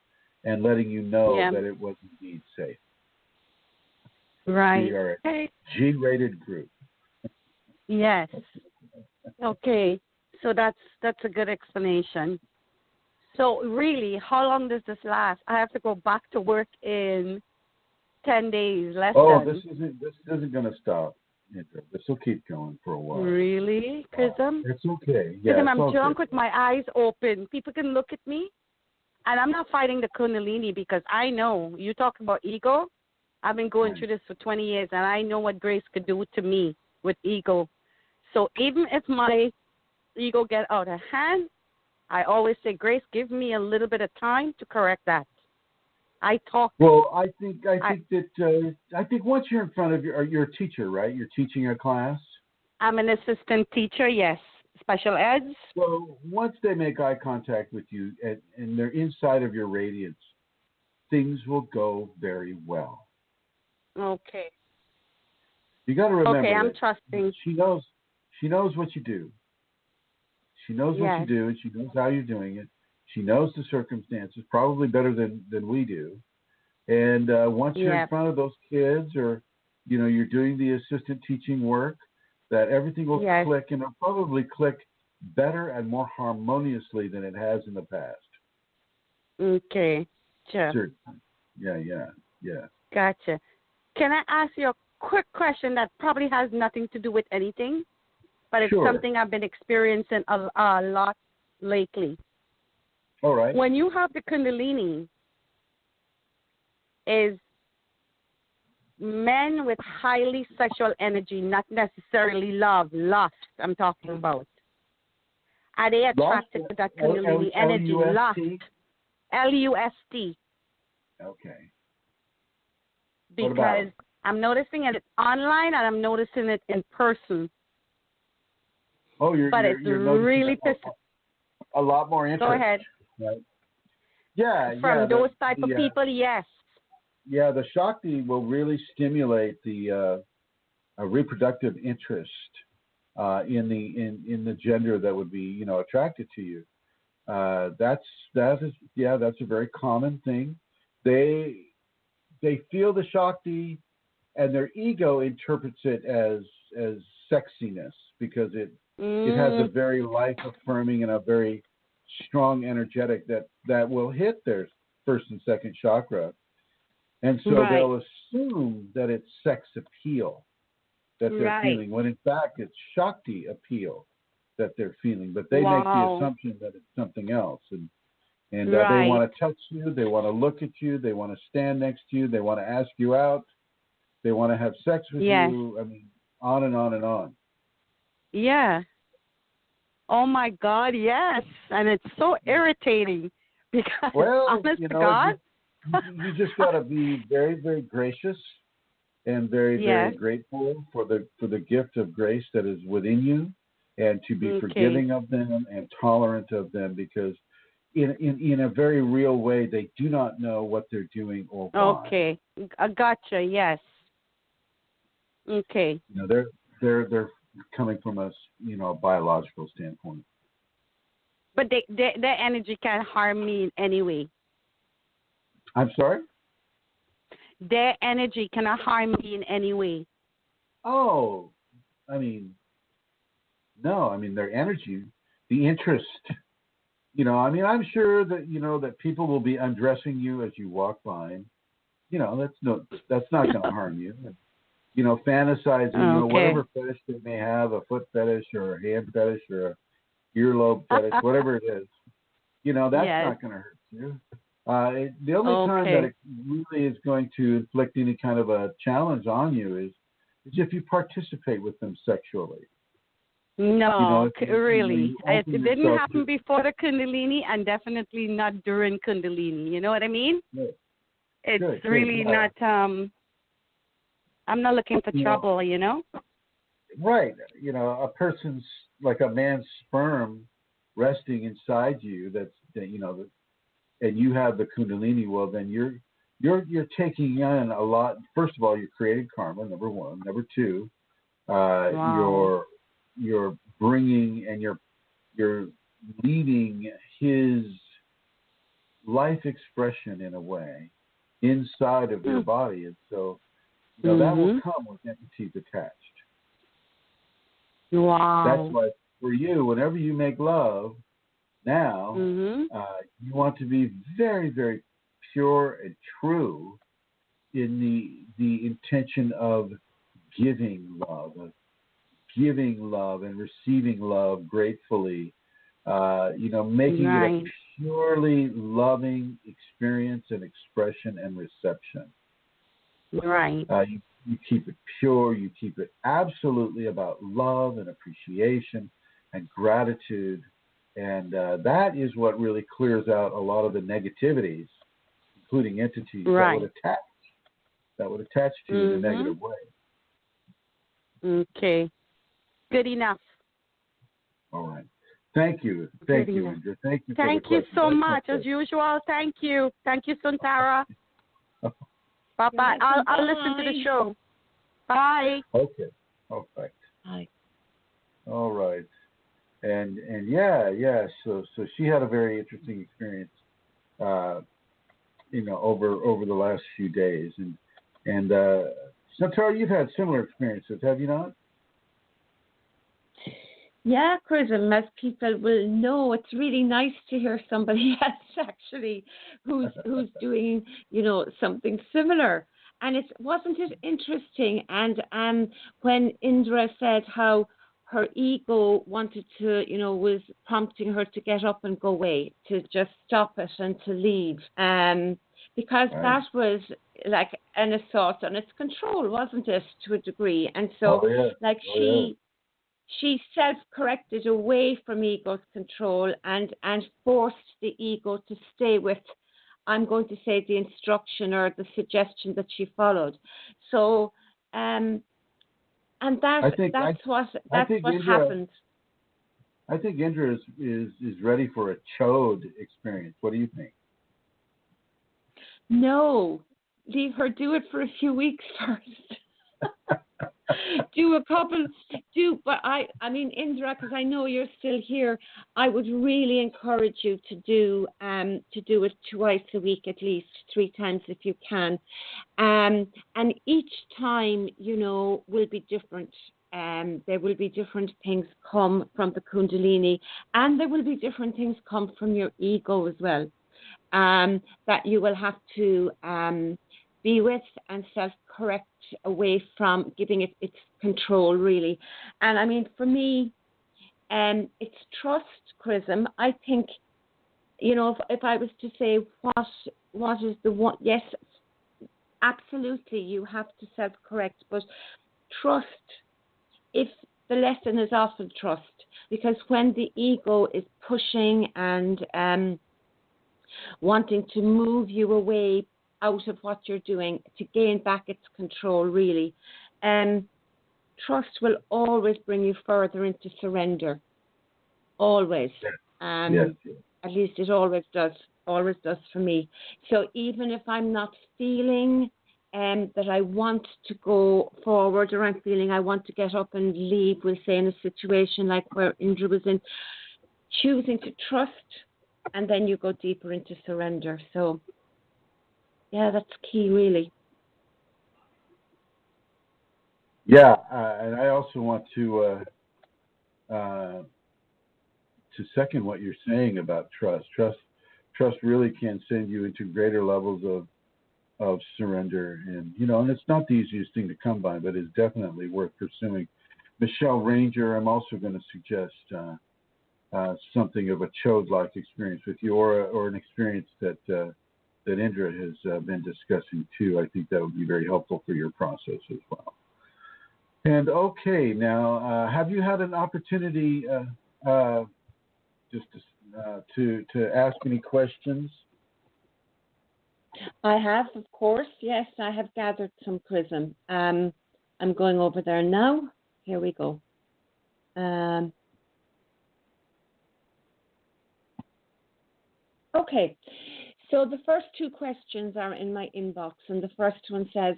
and letting you know that it was indeed safe. Right. We are a G-rated group. Yes. Okay. So that's a good explanation. So really, how long does this last? I have to go back to work in 10 days, less than. This isn't going to stop. This will keep going for a while. Really, Chrism? It's okay. Yeah, Chrism, I'm drunk with my eyes open. People can look at me, and I'm not fighting the Kundalini because I know. You talk about ego. I've been going through this for 20 years, and I know what Grace could do to me with ego. So even if my ego get out of hand, I always say, Grace, give me a little bit of time to correct that. I talk. Well, I think once you're in front of you're a teacher, right? You're teaching a class. I'm an assistant teacher, yes, special eds. So once they make eye contact with you and they're inside of your radiance, things will go very well. Okay. You got to remember. Okay, I'm trusting. She knows what you do. She knows what you do, and she knows how you're doing it. She knows the circumstances probably better than we do. And once you're in front of those kids, or you're doing the assistant teaching work, that everything will click, and it'll probably click better and more harmoniously than it has in the past. Okay, sure. Yeah. Gotcha. Can I ask you a quick question that probably has nothing to do with anything, but it's something I've been experiencing a lot lately. All right. When you have the Kundalini, is men with highly sexual energy, not necessarily lust, I'm talking about. Are they attracted to that Kundalini energy? Lust. Lust. Okay. What about because I'm noticing it online and I'm noticing it in person. Oh, you're really noticing a lot more interest. Go ahead. Right? Yeah, From those type of people, yes. Yeah, the Shakti will really stimulate the reproductive interest in the gender that would be attracted to you. That's a very common thing. They feel the Shakti, and their ego interprets it as sexiness because it has a very life affirming and a very strong energetic that will hit their first and second chakra, and so they'll assume that it's sex appeal that they're feeling, when in fact it's Shakti appeal that they're feeling, but they make the assumption that it's something else, and they want to touch you, they want to look at you, they want to stand next to you, they want to ask you out, they want to have sex with you. I mean, on and on and on. Yeah. Oh my God, yes, and it's so irritating because honest to God, you just got to be very, very gracious and very, very grateful for the gift of grace that is within you, and to be forgiving of them and tolerant of them, because in a very real way, they do not know what they're doing or why. Okay, I gotcha. Yes. Okay. They're coming from a biological standpoint. But their energy can harm me in any way. I'm sorry? Their energy cannot harm me in any way. Oh, I mean, no. I mean, their energy, the interest. I'm sure that that people will be undressing you as you walk by. And, that's not going to harm you. Fantasizing, whatever fetish they may have, a foot fetish or a hand fetish or a earlobe fetish, whatever it is, that's not going to hurt you. The only time that it really is going to inflict any kind of a challenge on you is if you participate with them sexually. No, really. It didn't happen before the Kundalini, and definitely not during Kundalini. You know what I mean? Good. It's really not. I'm not looking for trouble. Right. A person's like a man's sperm resting inside you. And you have the Kundalini. Well, then you're taking in a lot. First of all, you're creating karma. Number one. Number two, you're bringing and you're leading his life expression in a way inside of your body, and so that will come with entities attached. Wow. That's why for you, whenever you make love, now you want to be very, very pure and true in the intention of giving love and receiving love gratefully, making it a purely loving experience and expression and reception. Right. You keep it pure. You keep it absolutely about love and appreciation and gratitude. And that is what really clears out a lot of the negativities, including entities that would attach to you in a negative way. Okay. Good enough. All right. Thank you. Thank you, Indra. Thank you. Thank you so much, as usual. Thank you. Thank you, Suntara. Bye-bye. I'll listen to the show. Bye. Okay. All right. Bye. All right. And yeah. So she had a very interesting experience, over the last few days, and Suntara, you've had similar experiences, have you not? Yeah, Chrism, as people will know, it's really nice to hear somebody else actually who's doing, something similar. And wasn't it interesting? And when Indra said how her ego wanted to, was prompting her to get up and go away, to just stop it and to leave. Because that was like an assault on its control, wasn't it, to a degree? And so, she self-corrected away from ego's control and forced the ego to stay with I'm going to say the instruction or the suggestion that she followed. So, and that's what Indra, happened. I think Indra is ready for a chode experience. What do you think? No, leave her do it for a few weeks first. But I mean, Indra, because I know you're still here, I would really encourage you to do it twice a week, at least 3 times if you can. And each time, will be different. There will be different things come from the Kundalini, and there will be different things come from your ego as well. That you will have to be with and self-correct away from giving it its control, really. And I mean, for me, it's trust, Chrism. I think, if I was to say what is the one, yes, absolutely, you have to self-correct, but trust, if the lesson is often trust, because when the ego is pushing and wanting to move you away out of what you're doing to gain back its control, really, trust will always bring you further into surrender. Always. Yes. At least it always does for me. So even if I'm not feeling that I want to go forward, or I'm feeling I want to get up and leave, we'll say, in a situation like where Indra was in, choosing to trust, and then you go deeper into surrender. So, yeah, that's key, really. Yeah, and I also want to second what you're saying about trust. Trust really can send you into greater levels of surrender, and and it's not the easiest thing to come by, but it's definitely worth pursuing. Michelle Ranger, I'm also going to suggest something of a chode-like experience with you, or an experience that Indra has been discussing too. I think that would be very helpful for your process as well. And okay, now have you had an opportunity just to ask any questions? I have, of course. Yes, I have gathered some Chrism. I'm going over there now. Here we go. Okay, so the first 2 questions are in my inbox, and the first one says,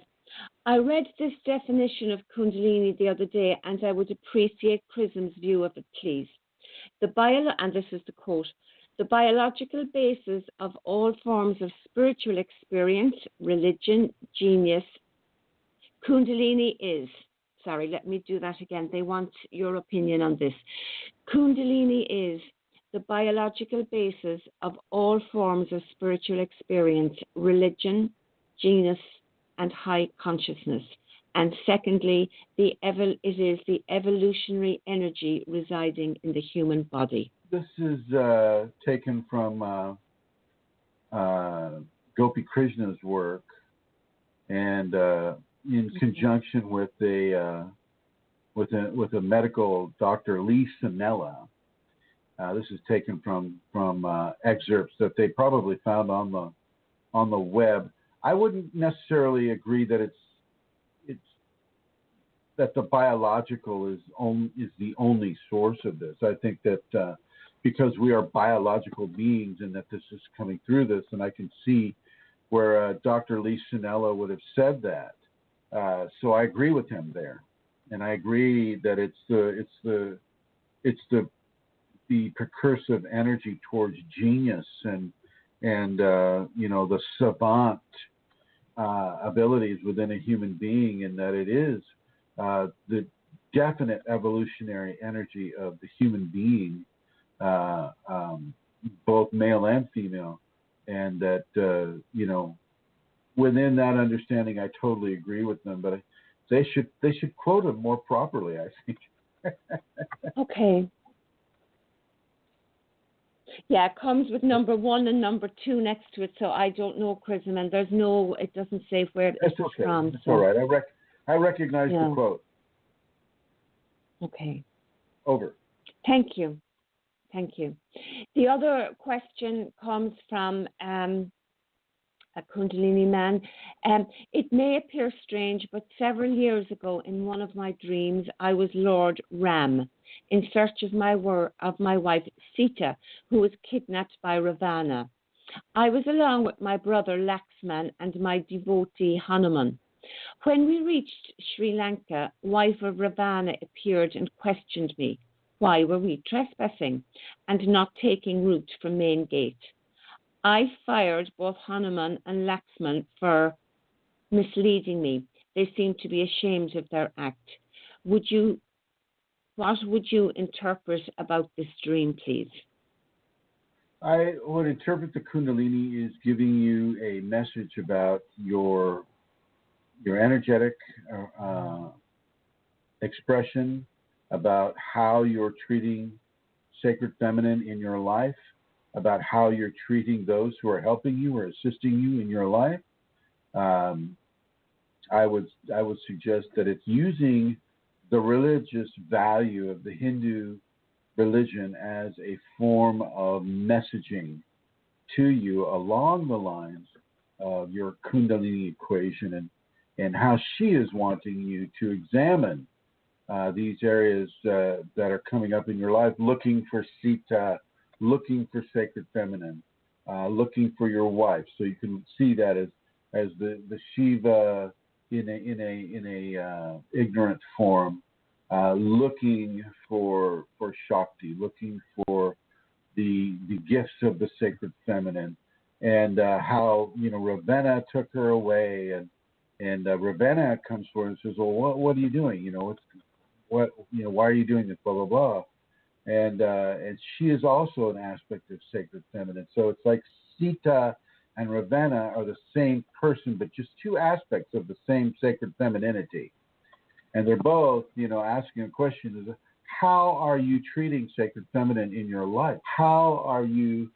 I read this definition of Kundalini the other day, and I would appreciate Chrism's view of it, please. And this is the quote, the biological basis of all forms of spiritual experience, religion, genius, Kundalini is. Sorry, let me do that again. They want your opinion on this. Kundalini is the biological basis of all forms of spiritual experience, religion, genius, and high consciousness. And secondly, it is the evolutionary energy residing in the human body. This is taken from Gopi Krishna's work, and in conjunction with a medical Dr. Lee Sanella. This is taken from excerpts that they probably found on the web. I wouldn't necessarily agree that it's that the biological is the only source of this. I think that because we are biological beings, and that this is coming through this, and I can see where Dr. Lee Sanella would have said that. So I agree with him there, and I agree that it's the precursive energy towards genius and the savant abilities within a human being, and that it is the definite evolutionary energy of the human being, both male and female, and that within that understanding, I totally agree with them. But they should quote him more properly, I think. Okay. Yeah, it comes with number 1 and number 2 next to it, so I don't know, Chrism, and it doesn't say where it's okay. from. It's all right. I recognize the quote. Okay. Over. Thank you. The other question comes from a Kundalini man. It may appear strange, but several years ago in one of my dreams, I was Lord Ram in search of my wife Sita, who was kidnapped by Ravana. I was along with my brother Laxman and my devotee Hanuman. When we reached Sri Lanka, wife of Ravana appeared and questioned me. Why were we trespassing and not taking route from main gate? I fired both Hanuman and Laxman for misleading me. They seemed to be ashamed of their act. What would you interpret about this dream, please? I would interpret the Kundalini is giving you a message about your energetic expression, about how you're treating sacred feminine in your life, about how you're treating those who are helping you or assisting you in your life. I would suggest that it's using the religious value of the Hindu religion as a form of messaging to you along the lines of your Kundalini equation and how she is wanting you to examine these areas that are coming up in your life, looking for Sita, looking for sacred feminine, looking for your wife. So you can see that as the Shiva in a ignorant form, looking for Shakti, looking for the gifts of the sacred feminine, and how Ravana took her away, and Ravana comes forward and says, "Well, what are you doing? Why are you doing this? Blah blah blah." And she is also an aspect of sacred feminine. So it's like Sita and Ravana are the same person, but just two aspects of the same sacred femininity. And they're both, asking a question: is how are you treating sacred feminine in your life? How are you,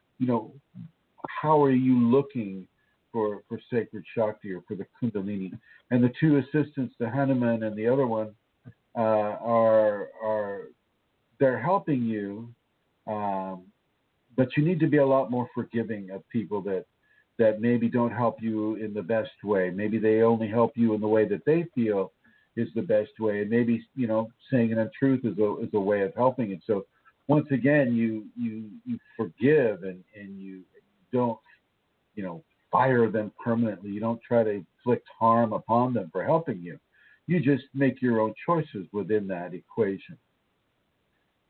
how are you looking for sacred Shakti or for the Kundalini? And the two assistants, the Hanuman and the other one, they're helping you, but you need to be a lot more forgiving of people that maybe don't help you in the best way. Maybe they only help you in the way that they feel is the best way, and maybe saying an untruth is a way of helping it. So once again, you forgive and you don't fire them permanently. You don't try to inflict harm upon them for helping you. You just make your own choices within that equation.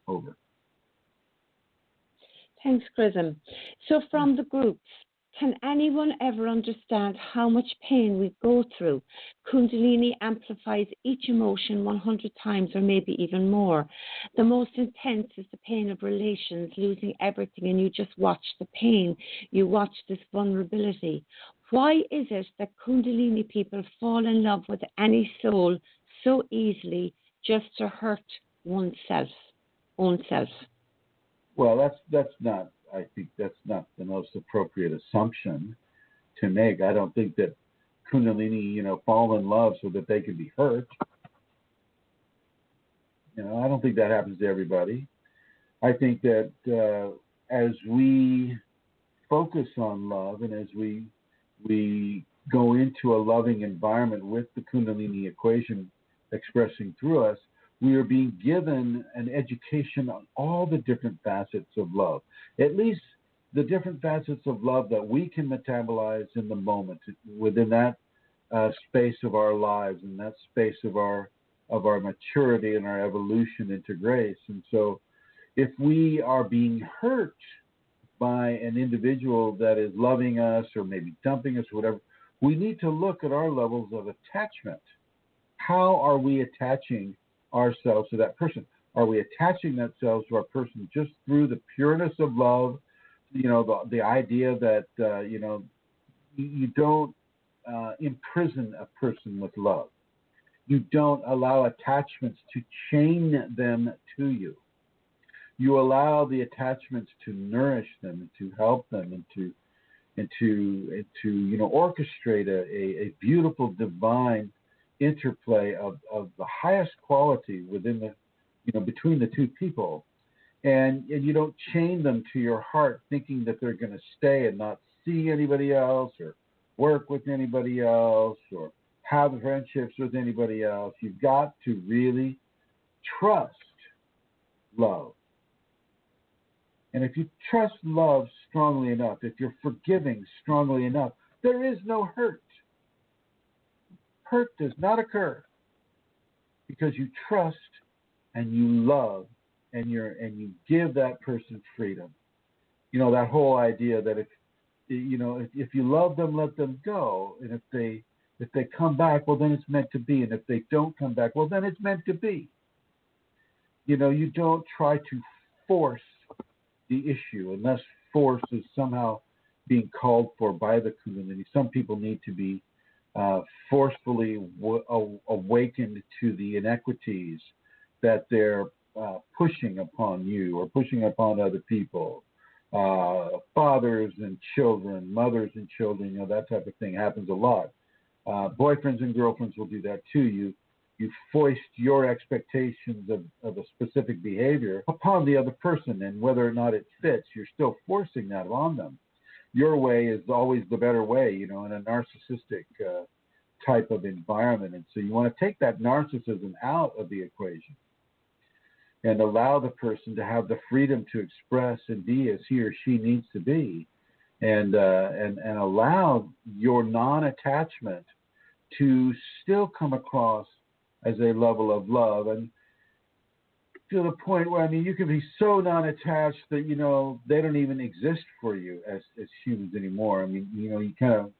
Over. Thanks, Chrism. So from the groups, can anyone ever understand how much pain we go through? Kundalini amplifies each emotion 100 times or maybe even more. The most intense is the pain of relations, losing everything, and you just watch the pain. You watch this vulnerability. Why is it that Kundalini people fall in love with any soul so easily just to hurt own self? Well, that's not. I think that's not the most appropriate assumption to make. I don't think that Kundalini, fall in love so that they can be hurt. I don't think that happens to everybody. I think that as we focus on love and as we go into a loving environment with the Kundalini equation expressing through us, we are being given an education on all the different facets of love, at least the different facets of love that we can metabolize in the moment within that space of our lives and that space of our maturity and our evolution into grace. And so if we are being hurt by an individual that is loving us or maybe dumping us or whatever, we need to look at our levels of attachment. How are we attaching ourselves to that person? Are we attaching ourselves to our person just through the pureness of love? The idea that you don't imprison a person with love. You don't allow attachments to chain them to you. You allow the attachments to nourish them and to help them and to orchestrate a beautiful divine interplay of the highest quality within between the two people, and you don't chain them to your heart thinking that they're going to stay and not see anybody else or work with anybody else or have friendships with anybody else. You've got to really trust love. And if you trust love strongly enough, if you're forgiving strongly enough, there is no hurt. Hurt does not occur because you trust and you love and you give that person freedom. You know, that whole idea that if you love them, let them go. And if they come back, well, then it's meant to be. And if they don't come back, well, then it's meant to be. You know, you don't try to force the issue unless force is somehow being called for by the Kundalini. Some people need to be forcefully awakened to the inequities that they're pushing upon you or pushing upon other people. Fathers and children, mothers and children, you know, that type of thing happens a lot. Boyfriends and girlfriends will do that too. You foist your expectations of a specific behavior upon the other person, and whether or not it fits, you're still forcing that on them. Your way is always the better way, you know, in a narcissistic type of environment. And so you want to take that narcissism out of the equation and allow the person to have the freedom to express and be as he or she needs to be, and allow your non-attachment to still come across as a level of love, and to the point where, I mean, you can be so non-attached that, you know, they don't even exist for you as humans anymore. I mean, you know, you kind of,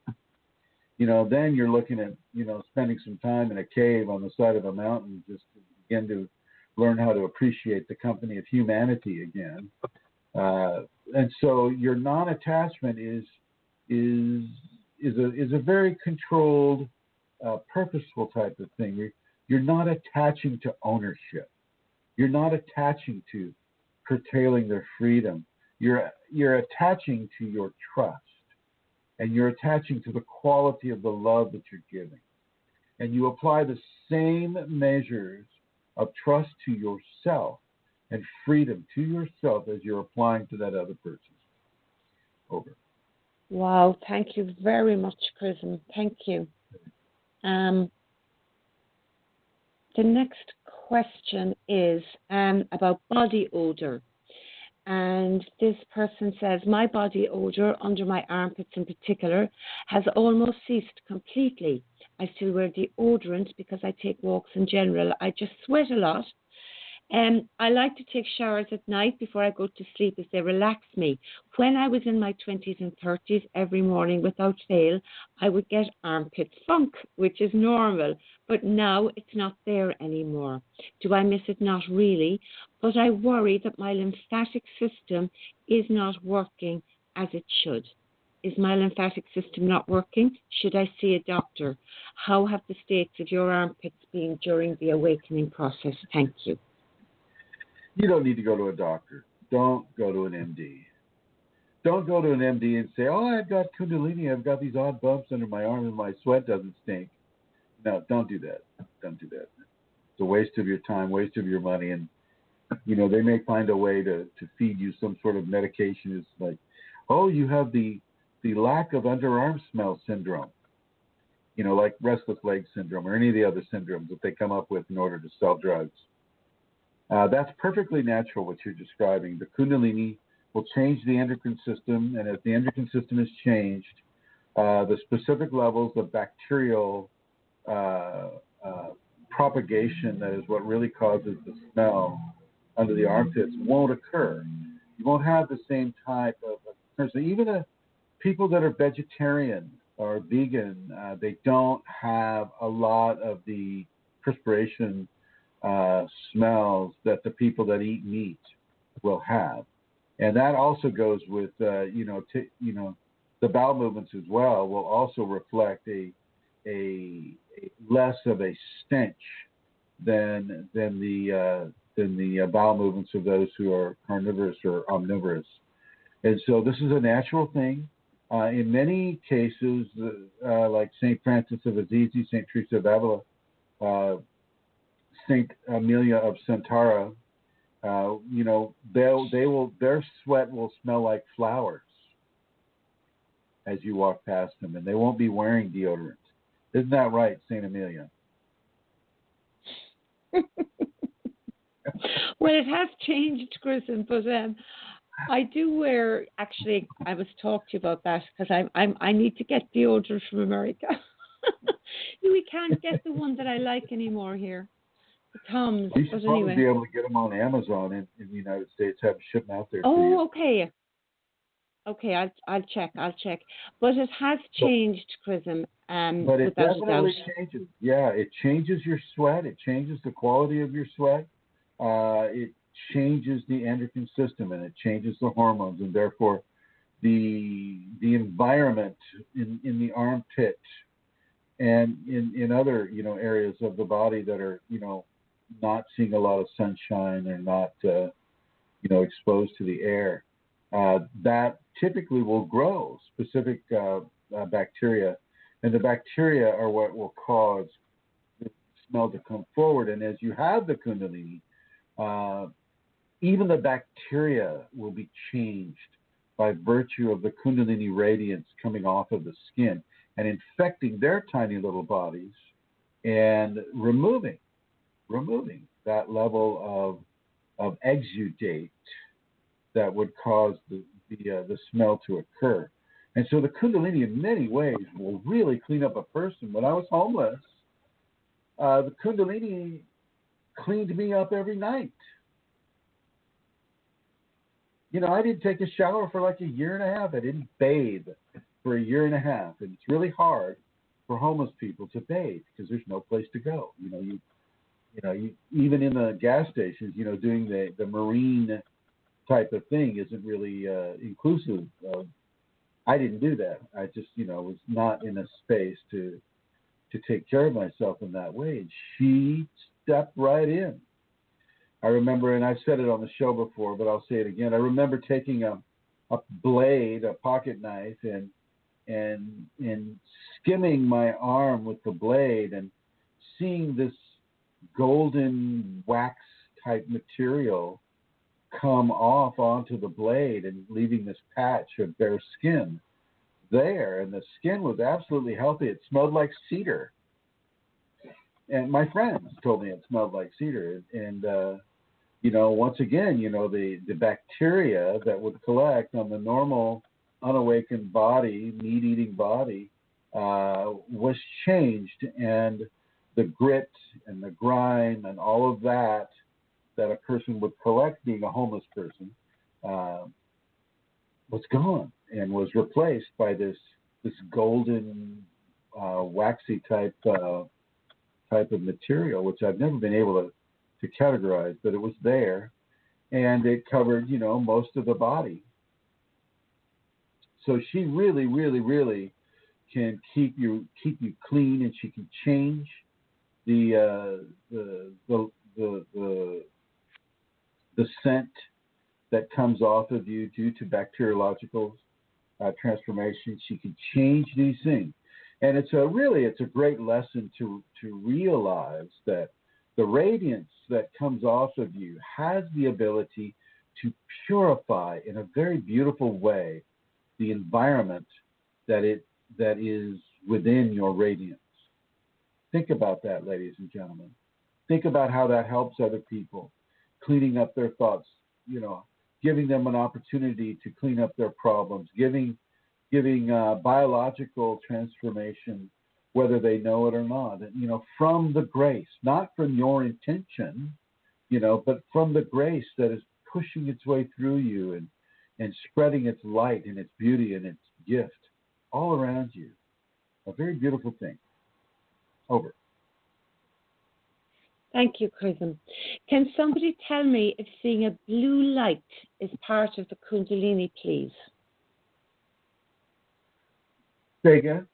you know, then you're looking at, you know, spending some time in a cave on the side of a mountain just to begin to learn how to appreciate the company of humanity again. And so your non-attachment is a very controlled, purposeful type of thing. You're not attaching to ownership. You're not attaching to curtailing their freedom. You're attaching to your trust, and you're attaching to the quality of the love that you're giving. And you apply the same measures of trust to yourself and freedom to yourself as you're applying to that other person. Over. Wow, thank you very much, Chrism. Thank you. The next question is about body odor. And this person says, my body odor, under my armpits in particular, has almost ceased completely. I still wear deodorant because I take walks in general. I just sweat a lot. I like to take showers at night before I go to sleep as they relax me. When I was in my 20s and 30s, every morning without fail, I would get armpit funk, which is normal. But now it's not there anymore. Do I miss it? Not really. But I worry that my lymphatic system is not working as it should. Is my lymphatic system not working? Should I see a doctor? How have the states of your armpits been during the awakening process? Thank you. You don't need to go to a doctor. Don't go to an MD. Don't go to an MD and say, oh, I've got Kundalini. I've got these odd bumps under my arm and my sweat doesn't stink. No, don't do that. Don't do that. It's a waste of your time, waste of your money. And, you know, they may find a way to feed you some sort of medication. It's like, oh, you have the lack of underarm smell syndrome, you know, like restless leg syndrome or any of the other syndromes that they come up with in order to sell drugs. That's perfectly natural what you're describing. The Kundalini will change the endocrine system, and as the endocrine system is changed, the specific levels of bacterial propagation, that is what really causes the smell under the armpits, won't occur. You won't have the same type of occurrence. Even people that are vegetarian or vegan, they don't have a lot of the perspiration smells that the people that eat meat will have, and that also goes with the bowel movements as well. Will also reflect a less of a stench than the bowel movements of those who are carnivorous or omnivorous. And so this is a natural thing. In many cases, like St. Francis of Assisi, St. Teresa of Avila, St. Amelia of Centaura, their sweat will smell like flowers. as you walk past them, and they won't be wearing deodorant. Isn't that right, St. Amelia? Well, it has changed, Chrism, but I do wear. Actually, I was talking to you about that because I need to get deodorant from America. We can't get the one that I like anymore here, the Toms. You should But probably anyway. be able to get them on Amazon in the United States. Have them shipped out there. For you. Oh, okay. Okay, I'll check. But it has changed, Chrism. But it Without a doubt. definitely changes. Yeah, it changes your sweat. It changes the quality of your sweat. It changes the endocrine system, and it changes the hormones, and therefore the environment in the armpit and in other areas of the body that are not seeing a lot of sunshine or not exposed to the air. That typically will grow specific bacteria, and the bacteria are what will cause the smell to come forward. And as you have the Kundalini, even the bacteria will be changed by virtue of the Kundalini radiance coming off of the skin and infecting their tiny little bodies and removing that level of exudate that would cause the smell to occur. And so the Kundalini in many ways will really clean up a person. When I was homeless, the Kundalini cleaned me up every night. I didn't take a shower for like a year and a half. I didn't bathe for a year and a half. And it's really hard for homeless people to bathe because there's no place to go. You even in the gas stations, doing the marine type of thing isn't really inclusive of. I didn't do that. I just, was not in a space to take care of myself in that way. And she stepped right in. I remember, and I've said it on the show before, but I'll say it again. I remember taking a blade, a pocket knife, and skimming my arm with the blade and seeing this golden wax type material come off onto the blade and leaving this patch of bare skin there. And the skin was absolutely healthy. It smelled like cedar. And my friends told me it smelled like cedar. And once again, the bacteria that would collect on the normal unawakened body, meat-eating body, was changed. And the grit and the grime and all of that a person would collect being a homeless person was gone and was replaced by this golden waxy type of material, which I've never been able to categorize, but it was there, and it covered most of the body. So she really, really, really can keep you clean, and she can change the scent that comes off of you due to bacteriological transformation. She can change these things. And it's a great lesson to realize that the radiance that comes off of you has the ability to purify in a very beautiful way the environment that is within your radiance. Think about that, ladies and gentlemen. Think about how that helps other people, cleaning up their thoughts, giving them an opportunity to clean up their problems, giving biological transformation, whether they know it or not, from the grace, not from your intention, but from the grace that is pushing its way through you and spreading its light and its beauty and its gift all around you. A very beautiful thing. Over. Thank you, Chrism. Can somebody tell me if seeing a blue light is part of the Kundalini, please? Say again?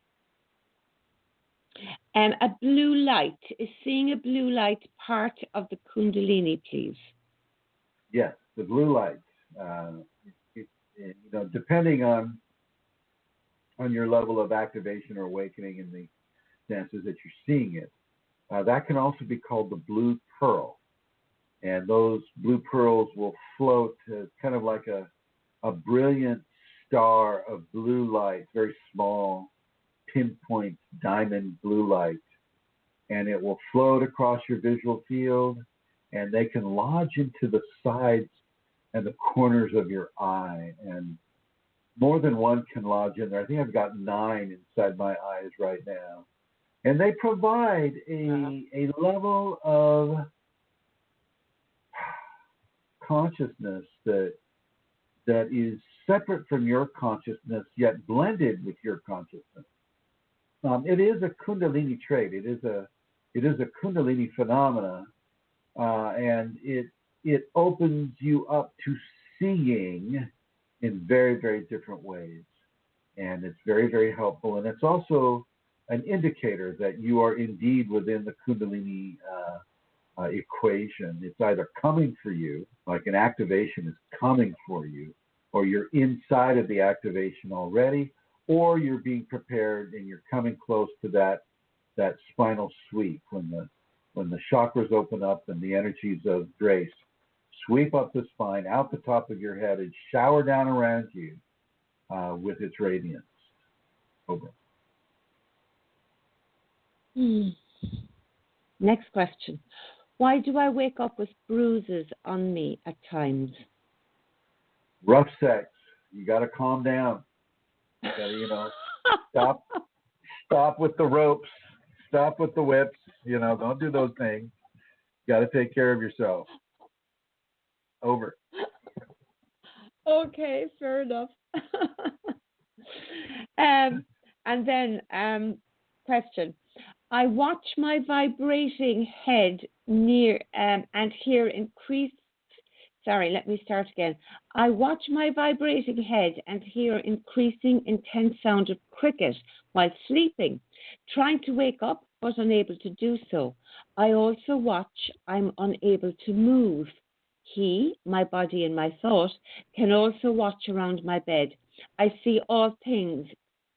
A blue light. Is seeing a blue light part of the Kundalini, please? Yes, the blue light. Depending on your level of activation or awakening in the senses that you're seeing it, that can also be called the blue pearl. And those blue pearls will float kind of like a brilliant star of blue light, very small, pinpoint diamond blue light, and it will float across your visual field, and they can lodge into the sides and the corners of your eye, and more than one can lodge in there. I think I've got 9 inside my eyes right now. And they provide a level of consciousness that is separate from your consciousness, yet blended with your consciousness. It is a Kundalini trait. It is a Kundalini phenomena, and it opens you up to seeing in very, very different ways, and it's very, very helpful. And it's also an indicator that you are indeed within the Kundalini equation. It's either coming for you, like an activation is coming for you, or you're inside of the activation already, or you're being prepared and you're coming close to that spinal sweep when the chakras open up and the energies of grace sweep up the spine, out the top of your head, and shower down around you with its radiance. Over. Next question. Why do I wake up with bruises on me at times? Rough sex. You got to calm down. You got to, stop with the ropes. Stop with the whips. Don't do those things. You got to take care of yourself. Over. Okay, fair enough. And then question. I watch my vibrating head near and hear increased. Sorry, let me start again. I watch my vibrating head and hear increasing intense sound of cricket while sleeping, trying to wake up but unable to do so. I also watch. I'm unable to move. He, my body and my thought, can also watch around my bed. I see all things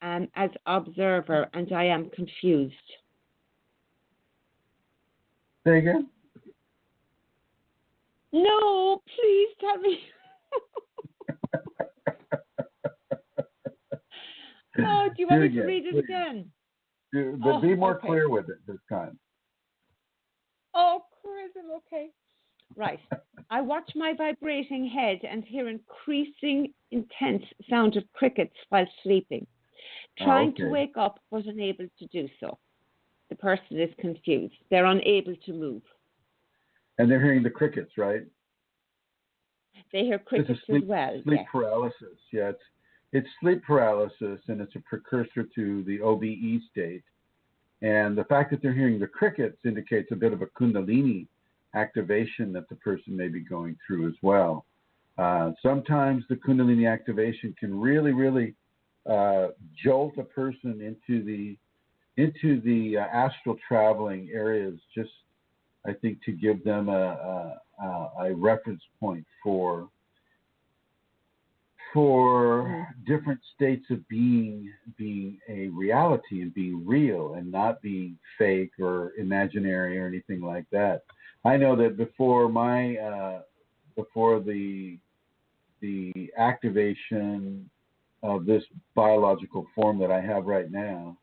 as observer, and I am confused. Say again? No, please tell me. Oh, do you want me to read it again? But be more clear with it this time. Oh, Chrism, okay. Right. I watch my vibrating head and hear increasing intense sound of crickets while sleeping, trying to wake up but unable to do so. The person is confused. They're unable to move. And they're hearing the crickets, right? They hear crickets as well. Sleep paralysis. Yeah, it's sleep paralysis, and it's a precursor to the OBE state. And the fact that they're hearing the crickets indicates a bit of a Kundalini activation that the person may be going through as well. Sometimes the Kundalini activation can really, really jolt a person into the astral traveling areas, just I think to give them a reference point for different states of being a reality and being real and not being fake or imaginary or anything like that. I know that before the activation of this biological form that I have right now,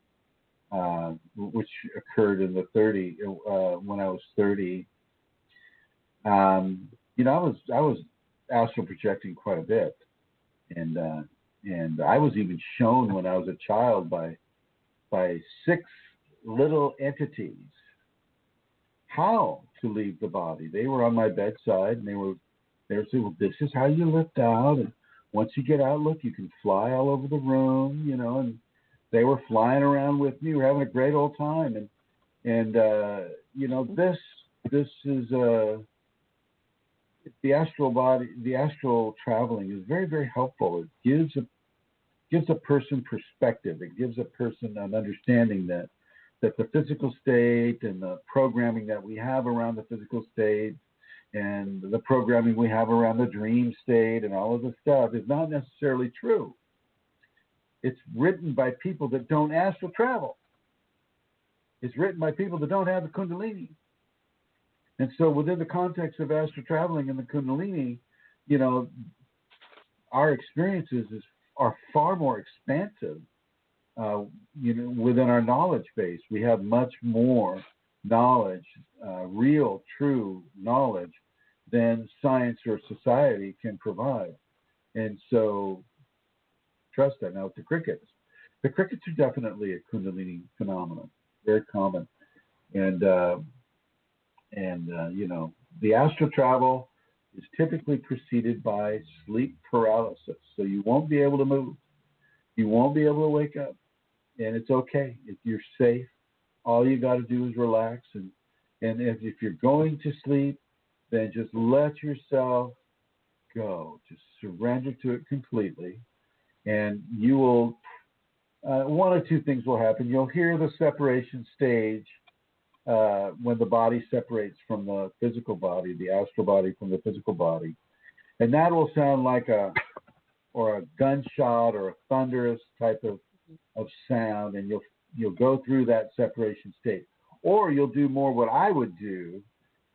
which occurred in when I was 30, I was astral projecting quite a bit, and I was even shown when I was a child by 6 little entities how to leave the body. They were on my bedside, and they were saying, "Well, this is how you lift out, and once you get out, look, you can fly all over the room," and they were flying around with me. We were having a great old time, and this is the astral body. The astral traveling is very, very helpful. It gives a person perspective. It gives a person an understanding that the physical state and the programming that we have around the physical state and the programming we have around the dream state and all of this stuff is not necessarily true. It's written by people that don't astral travel. It's written by people that don't have the Kundalini. And so within the context of astral traveling and the Kundalini, our experiences are far more expansive, within our knowledge base. We have much more knowledge, real, true knowledge, than science or society can provide. And so, trust that. Now, with the crickets are definitely a Kundalini phenomenon, very common. And the astral travel is typically preceded by sleep paralysis. So you won't be able to move. You won't be able to wake up. And it's okay. If you're safe, all you got to do is relax. And if you're going to sleep, then just let yourself go. Just surrender to it completely. And you will, one or two things will happen. You'll hear the separation stage when the body separates from the physical body, the astral body from the physical body. And that will sound like a gunshot or a thunderous type of sound, and you'll go through that separation state. Or you'll do more what I would do,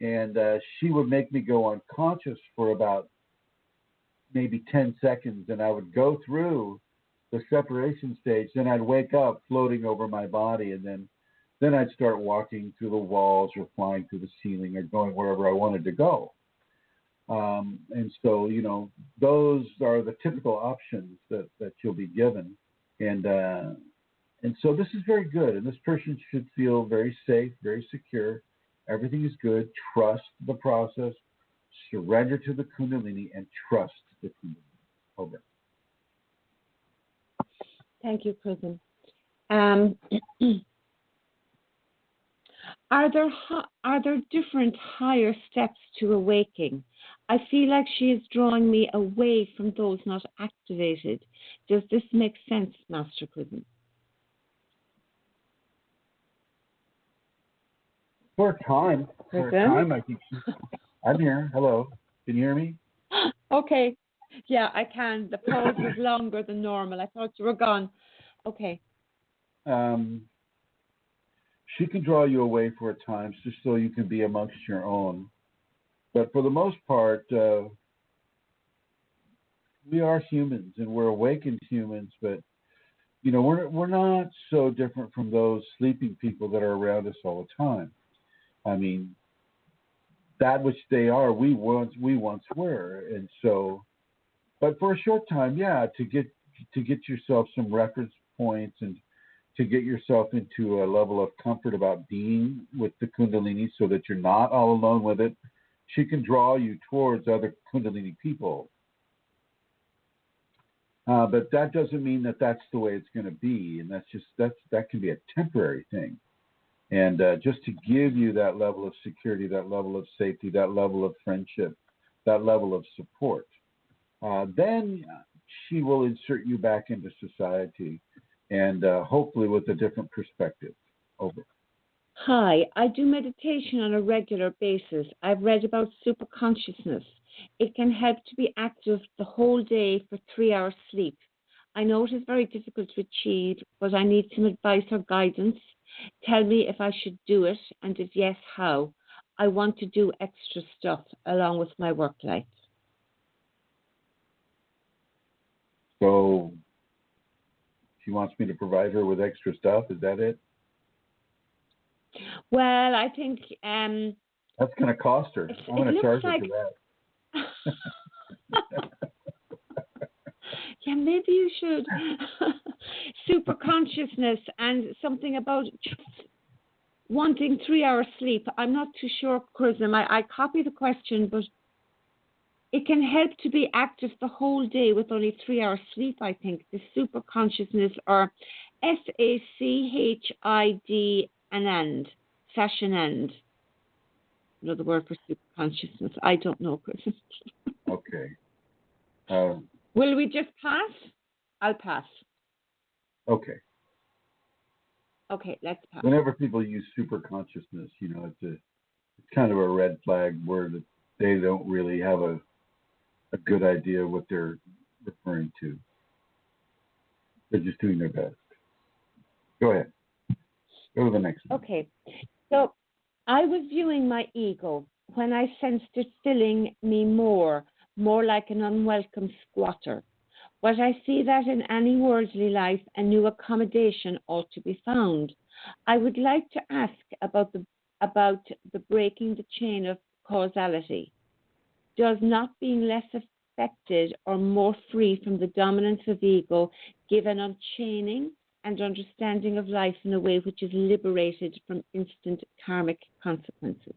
and she would make me go unconscious for about maybe 10 seconds, and I would go through the separation stage, then I'd wake up floating over my body, and then I'd start walking through the walls or flying through the ceiling or going wherever I wanted to go. And so, those are the typical options that you'll be given. And so this is very good. And this person should feel very safe, very secure. Everything is good. Trust the process. Surrender to the Kundalini and trust the Kundalini. Over. Thank you, Chrism. Are there different higher steps to awaking? I feel like she is drawing me away from those not activated. Does this make sense, Master Chrism? For a time, I think I'm here. Hello. Can you hear me? Okay. Yeah, I can. The pause was longer than normal. I thought you were gone. Okay. She can draw you away for a time just so you can be amongst your own. But for the most part, we are humans and we're awakened humans, but we're not so different from those sleeping people that are around us all the time. I mean, that which they are, we once were. And so, but for a short time, to get yourself some reference points and to get yourself into a level of comfort about being with the Kundalini so that you're not all alone with it, she can draw you towards other Kundalini people. But that doesn't mean that that's the way it's going to be. And that can be a temporary thing. And just to give you that level of security, that level of safety, that level of friendship, that level of support, then she will insert you back into society. And hopefully with a different perspective. Over. Hi, I do meditation on a regular basis. I've read about superconsciousness. It can help to be active the whole day for 3 hours sleep. I know it is very difficult to achieve, but I need some advice or guidance. Tell me if I should do it, and if yes, how. I want to do extra stuff along with my work life. So she wants me to provide her with extra stuff. Is that it? Well, I think that's going to cost her. I'm going to charge her for that. Yeah, maybe you should. Super consciousness and something about just wanting 3 hours sleep. I'm not too sure, Chrism. I copy the question, but it can help to be active the whole day with only 3 hours sleep, I think. The super consciousness, or SACHID and session end. Another word for super consciousness. I don't know, Chris. Okay. Will we just pass? I'll pass. Okay. Okay, let's pass. Whenever people use super consciousness, it's kind of a red flag word that they don't really have a good idea what they're referring to. They're just doing their best. Go ahead. Go to the next one. Okay. So I was viewing my ego when I sensed it filling me more like an unwelcome squatter. But I see that in any worldly life, a new accommodation ought to be found. I would like to ask about the breaking the chain of causality. Does not being less affected or more free from the dominance of ego give an unchaining and understanding of life in a way which is liberated from instant karmic consequences?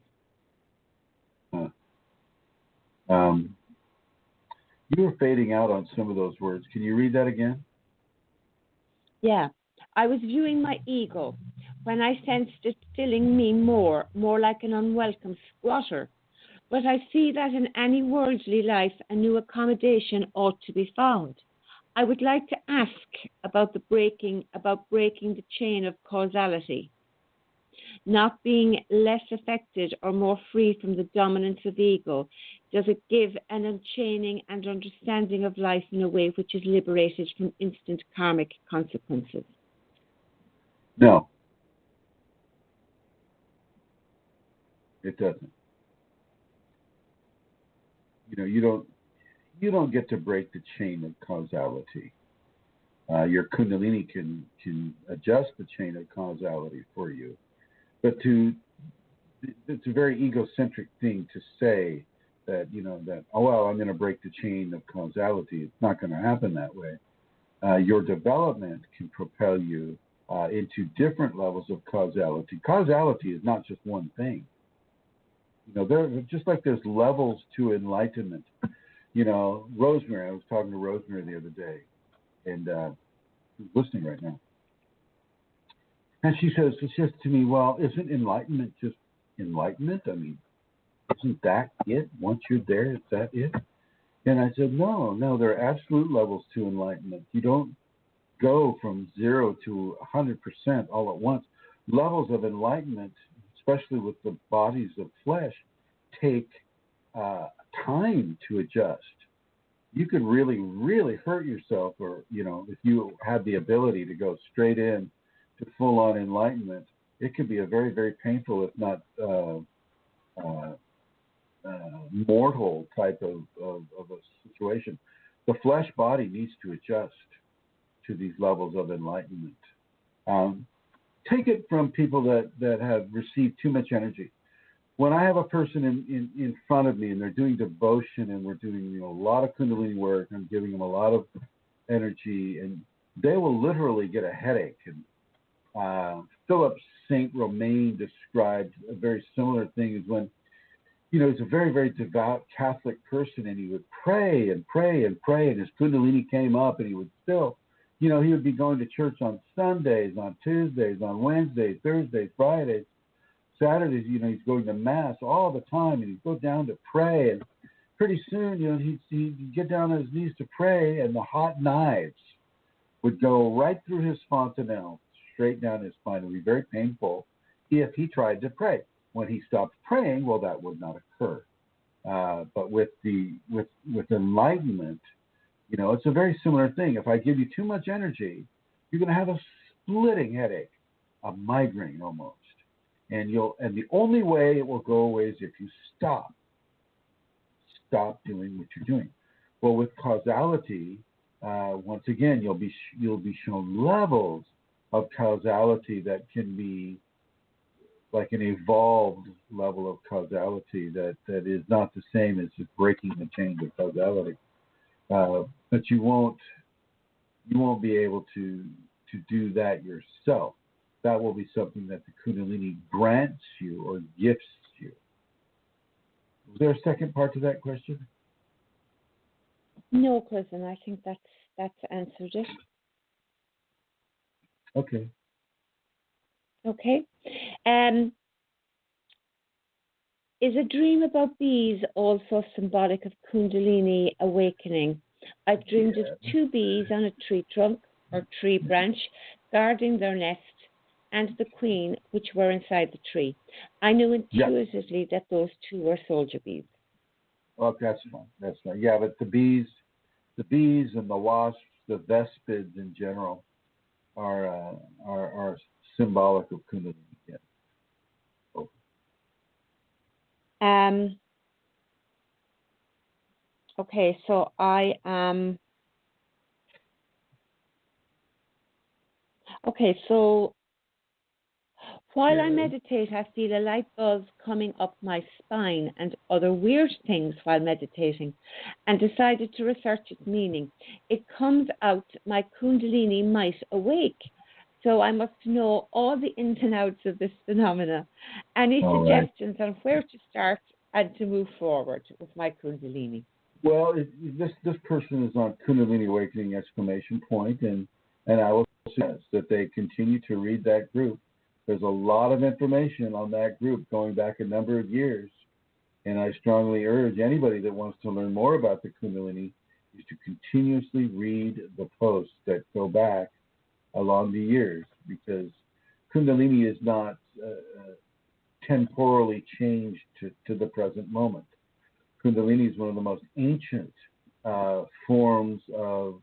Huh. You were fading out on some of those words. Can you read that again? Yeah. I was viewing my ego when I sensed it filling me more like an unwelcome squatter. But I see that in any worldly life, a new accommodation ought to be found. I would like to ask about breaking the chain of causality. Not being less affected or more free from the dominance of ego, does it give an unchaining and understanding of life in a way which is liberated from instant karmic consequences? No, it doesn't. You don't get to break the chain of causality. Your Kundalini can adjust the chain of causality for you, but it's a very egocentric thing to say that oh well, I'm going to break the chain of causality. It's not going to happen that way. Your development can propel you into different levels of causality. Causality is not just one thing. There just like there's levels to enlightenment. Rosemary, I was talking to Rosemary the other day, and she's listening right now. And she says to me, well, isn't enlightenment just enlightenment? I mean, isn't that it? Once you're there, is that it? And I said, no, there are absolute levels to enlightenment. You don't go from 0 to 100% all at once. Levels of enlightenment, especially with the bodies of flesh, take time to adjust. You could really, really hurt yourself, or if you had the ability to go straight in to full-on enlightenment, it could be a very, very painful, if not mortal type of a situation. The flesh body needs to adjust to these levels of enlightenment. Take it from people that have received too much energy. When I have a person in front of me and they're doing devotion and we're doing a lot of Kundalini work, I'm giving them a lot of energy, and they will literally get a headache. And Philip St. Romain described a very similar thing as when, he's a very, very devout Catholic person, and he would pray and pray and pray, and his Kundalini came up, and he would still, he would be going to church on Sundays, on Tuesdays, on Wednesdays, Thursdays, Fridays, Saturdays, he's going to Mass all the time, and he'd go down to pray, and pretty soon, he'd get down on his knees to pray, and the hot knives would go right through his fontanelle, straight down his spine. It would be very painful if he tried to pray. When he stopped praying, well, that would not occur. But with enlightenment, it's a very similar thing. If I give you too much energy, you're going to have a splitting headache, a migraine almost. And the only way it will go away is if you stop doing what you're doing. Well, with causality, once again, you'll be shown levels of causality that can be like an evolved level of causality that is not the same as just breaking the chain of causality. But you won't be able to do that yourself. That will be something that the Kundalini grants you or gifts you. Was there a second part to that question? No, Chrism, I think that's answered it. Okay. Okay. Is a dream about bees also symbolic of Kundalini awakening? I've dreamed of 2 bees on a tree trunk or tree branch guarding their nest and the queen, which were inside the tree. I knew intuitively that those 2 were soldier bees. Well, that's fine. That's fine. Yeah, but the bees and the wasps, the vespids in general, are symbolic of Kundalini. Yeah. Okay, so I am Okay, so while I Yes. meditate, I feel a light buzz coming up my spine and other weird things while meditating, and decided to research its meaning. It comes out my Kundalini might awake. So I must know all the ins and outs of this phenomena. Any All right. suggestions on where to start and to move forward with my Kundalini? Well, this person is on Kundalini Awakening exclamation point, and I will suggest that they continue to read that group. There's a lot of information on that group going back a number of years, and I strongly urge anybody that wants to learn more about the Kundalini is to continuously read the posts that go back along the years, because Kundalini is not temporally changed to the present moment. Kundalini is one of the most ancient forms of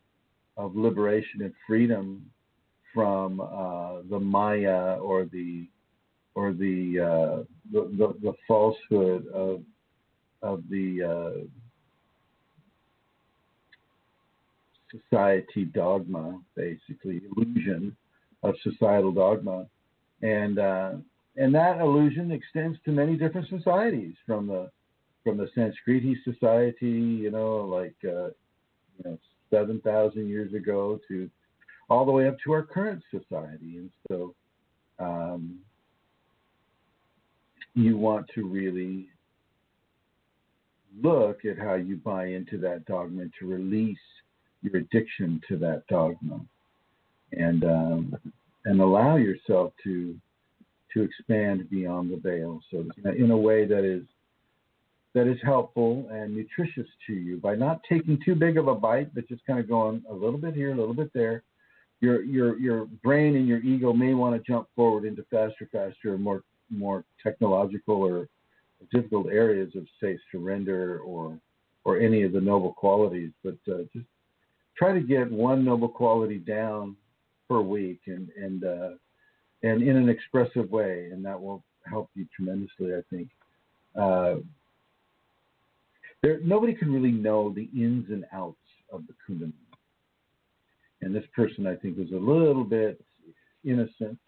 liberation and freedom from the Maya or the falsehood of the society dogma, basically illusion of societal dogma, and that illusion extends to many different societies, from the Sanskriti society, like 7,000 years ago, to all the way up to our current society. And so you want to really look at how you buy into that dogma to release your addiction to that dogma, and allow yourself to expand beyond the veil, so in a way that is helpful and nutritious to you, by not taking too big of a bite, but just kind of going a little bit here, a little bit there. Your brain and your ego may want to jump forward into faster, more technological or difficult areas of, say, surrender or any of the noble qualities, but just try to get one noble quality down per week, and in an expressive way, and that will help you tremendously, I think. Nobody can really know the ins and outs of the Kundalini. And this person, I think, was a little bit innocent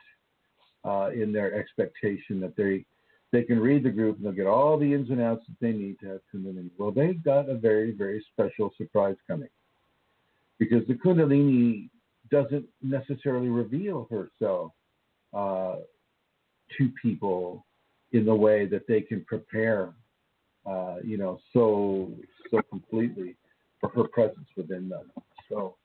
in their expectation that they can read the group and they'll get all the ins and outs that they need to have Kundalini. Well, they've got a very, very special surprise coming, because the Kundalini doesn't necessarily reveal herself to people in the way that they can prepare, so completely for her presence within them. So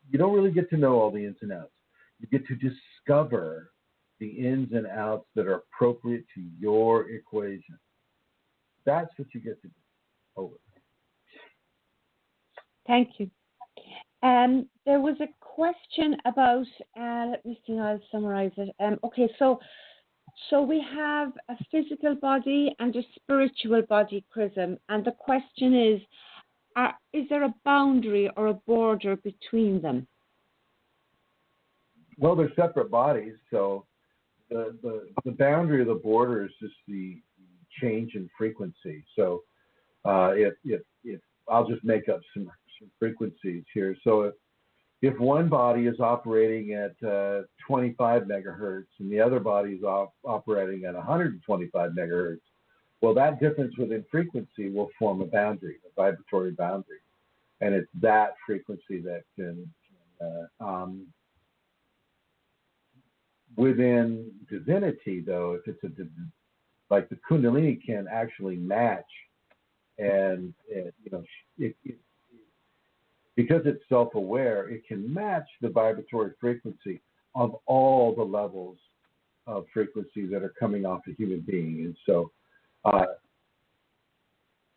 you don't really get to know all the ins and outs. You get to discover the ins and outs that are appropriate to your equation. That's what you get to do. Over. Thank you. There was a question about, let me see how I'll summarize it. Okay, so we have a physical body and a spiritual body, Chrism, and the question is there a boundary or a border between them? Well, they're separate bodies, so the boundary of the border is just the change in frequency. So if I'll just make up some frequencies here. So if one body is operating at 25 megahertz and the other body is operating at 125 megahertz, well, that difference within frequency will form a boundary, a vibratory boundary. And it's that frequency that can, within divinity, though, if it's like the Kundalini can actually match, and because it's self-aware, it can match the vibratory frequency of all the levels of frequency that are coming off a human being. And so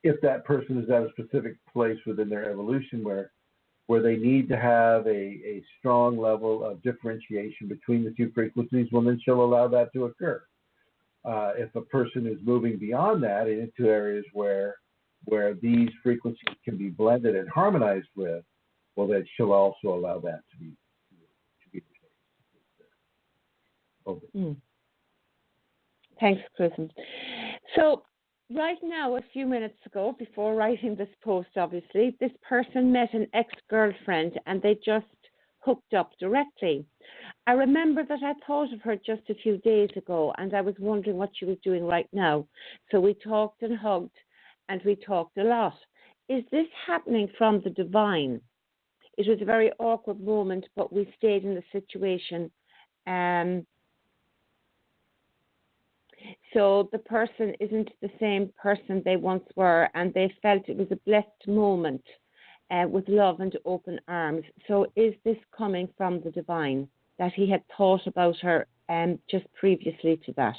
if that person is at a specific place within their evolution where they need to have a strong level of differentiation between the two frequencies, well, then she'll allow that to occur. If a person is moving beyond that into areas where these frequencies can be blended and harmonized with, well, then she'll also allow that to be the case. Okay. Thanks, Chrism. So right now, a few minutes ago, before writing this post, obviously, this person met an ex-girlfriend and they just hooked up directly. I remember that I thought of her just a few days ago, and I was wondering what she was doing right now. So we talked and hugged, and we talked a lot. Is this happening from the divine? It was a very awkward moment, but we stayed in the situation. So the person isn't the same person they once were, and they felt it was a blessed moment with love and open arms. So is this coming from the divine, that he had thought about her just previously to that?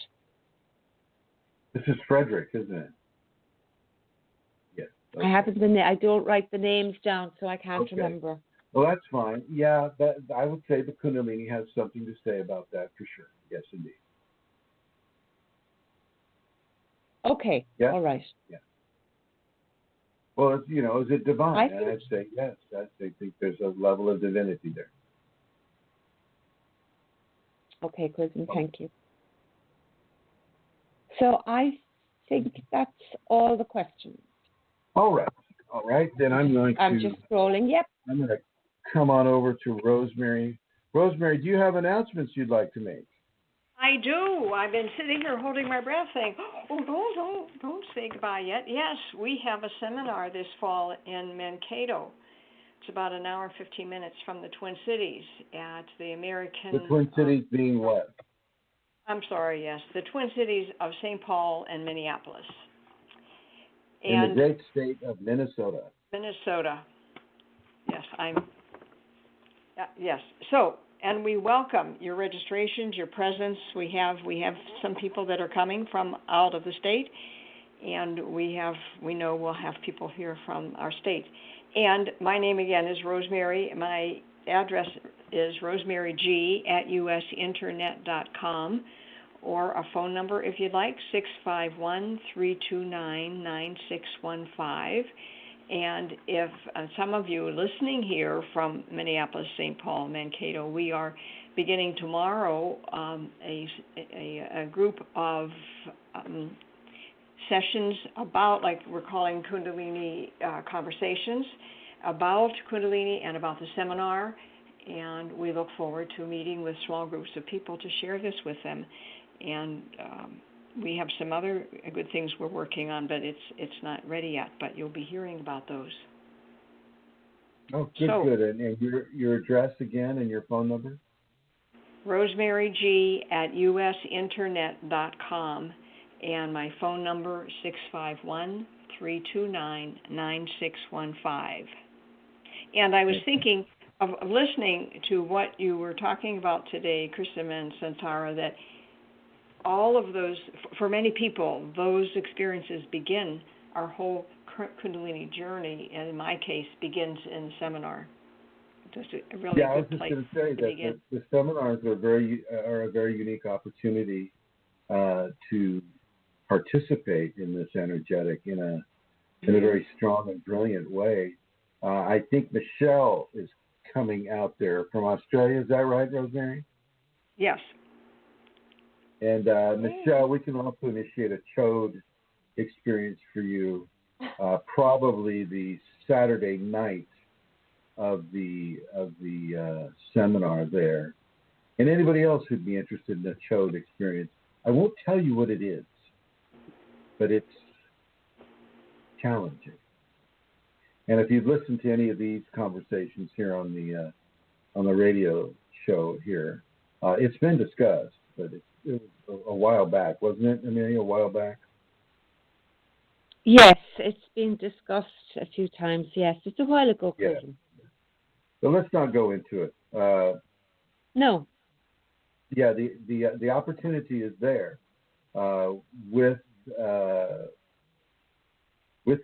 This is Frederick, isn't it? Yes. Okay. I don't write the names down, so I can't remember. Well, that's fine. Yeah, I would say the Kundalini has something to say about that for sure. Yes, indeed. Okay. Yeah. All right. Yeah. Well, is it divine? And I'd say yes. I think there's a level of divinity there. Okay, Chrism, thank you. So I think that's all the questions. All right. Then I'm just scrolling. Yep. I'm going to come on over to Rosemary. Rosemary, do you have announcements you'd like to make? I do. I've been sitting here holding my breath saying, don't say goodbye yet. Yes, we have a seminar this fall in Mankato. It's about an hour and 15 minutes from the Twin Cities at the American... The Twin Cities being what? I'm sorry, yes. The Twin Cities of St. Paul and Minneapolis. In the great state of Minnesota. Minnesota. Yes, yes. So... And we welcome your registrations, your presence. We have some people that are coming from out of the state, and we know we'll have people here from our state. And my name again is Rosemary. My address is rosemaryg@usinternet.com, or a phone number if you'd like, 651-329-9615. And if some of you listening here from Minneapolis, St. Paul, Mankato, we are beginning tomorrow a group of sessions about, like we're calling Kundalini conversations, about Kundalini and about the seminar. And we look forward to meeting with small groups of people to share this with them. And we have some other good things we're working on, but it's not ready yet. But you'll be hearing about those. Oh, good. And your address again and your phone number? rosemaryg@usinternet.com, and my phone number 651-329-9615. And I was thinking of listening to what you were talking about today, Chrism and Santara, that all of those, for many people, those experiences begin our whole Kundalini journey, and in my case, begins in the seminar. Just a really I was good just place going to say that the seminars are a very unique opportunity to participate in this energetic in a very strong and brilliant way. I think Michelle is coming out there from Australia. Is that right, Rosemary? Yes. And Michelle, we can also initiate a Chode experience for you, probably the Saturday night of the seminar there. And anybody else who'd be interested in a Chode experience, I won't tell you what it is, but it's challenging. And if you've listened to any of these conversations here on the radio show here, it's been discussed, but it was a while back, wasn't it, Amelia, a while back? Yes, it's been discussed a few times, yes. It's a while ago, Chrism. Yeah. So let's not go into it. No. Yeah, the opportunity is there with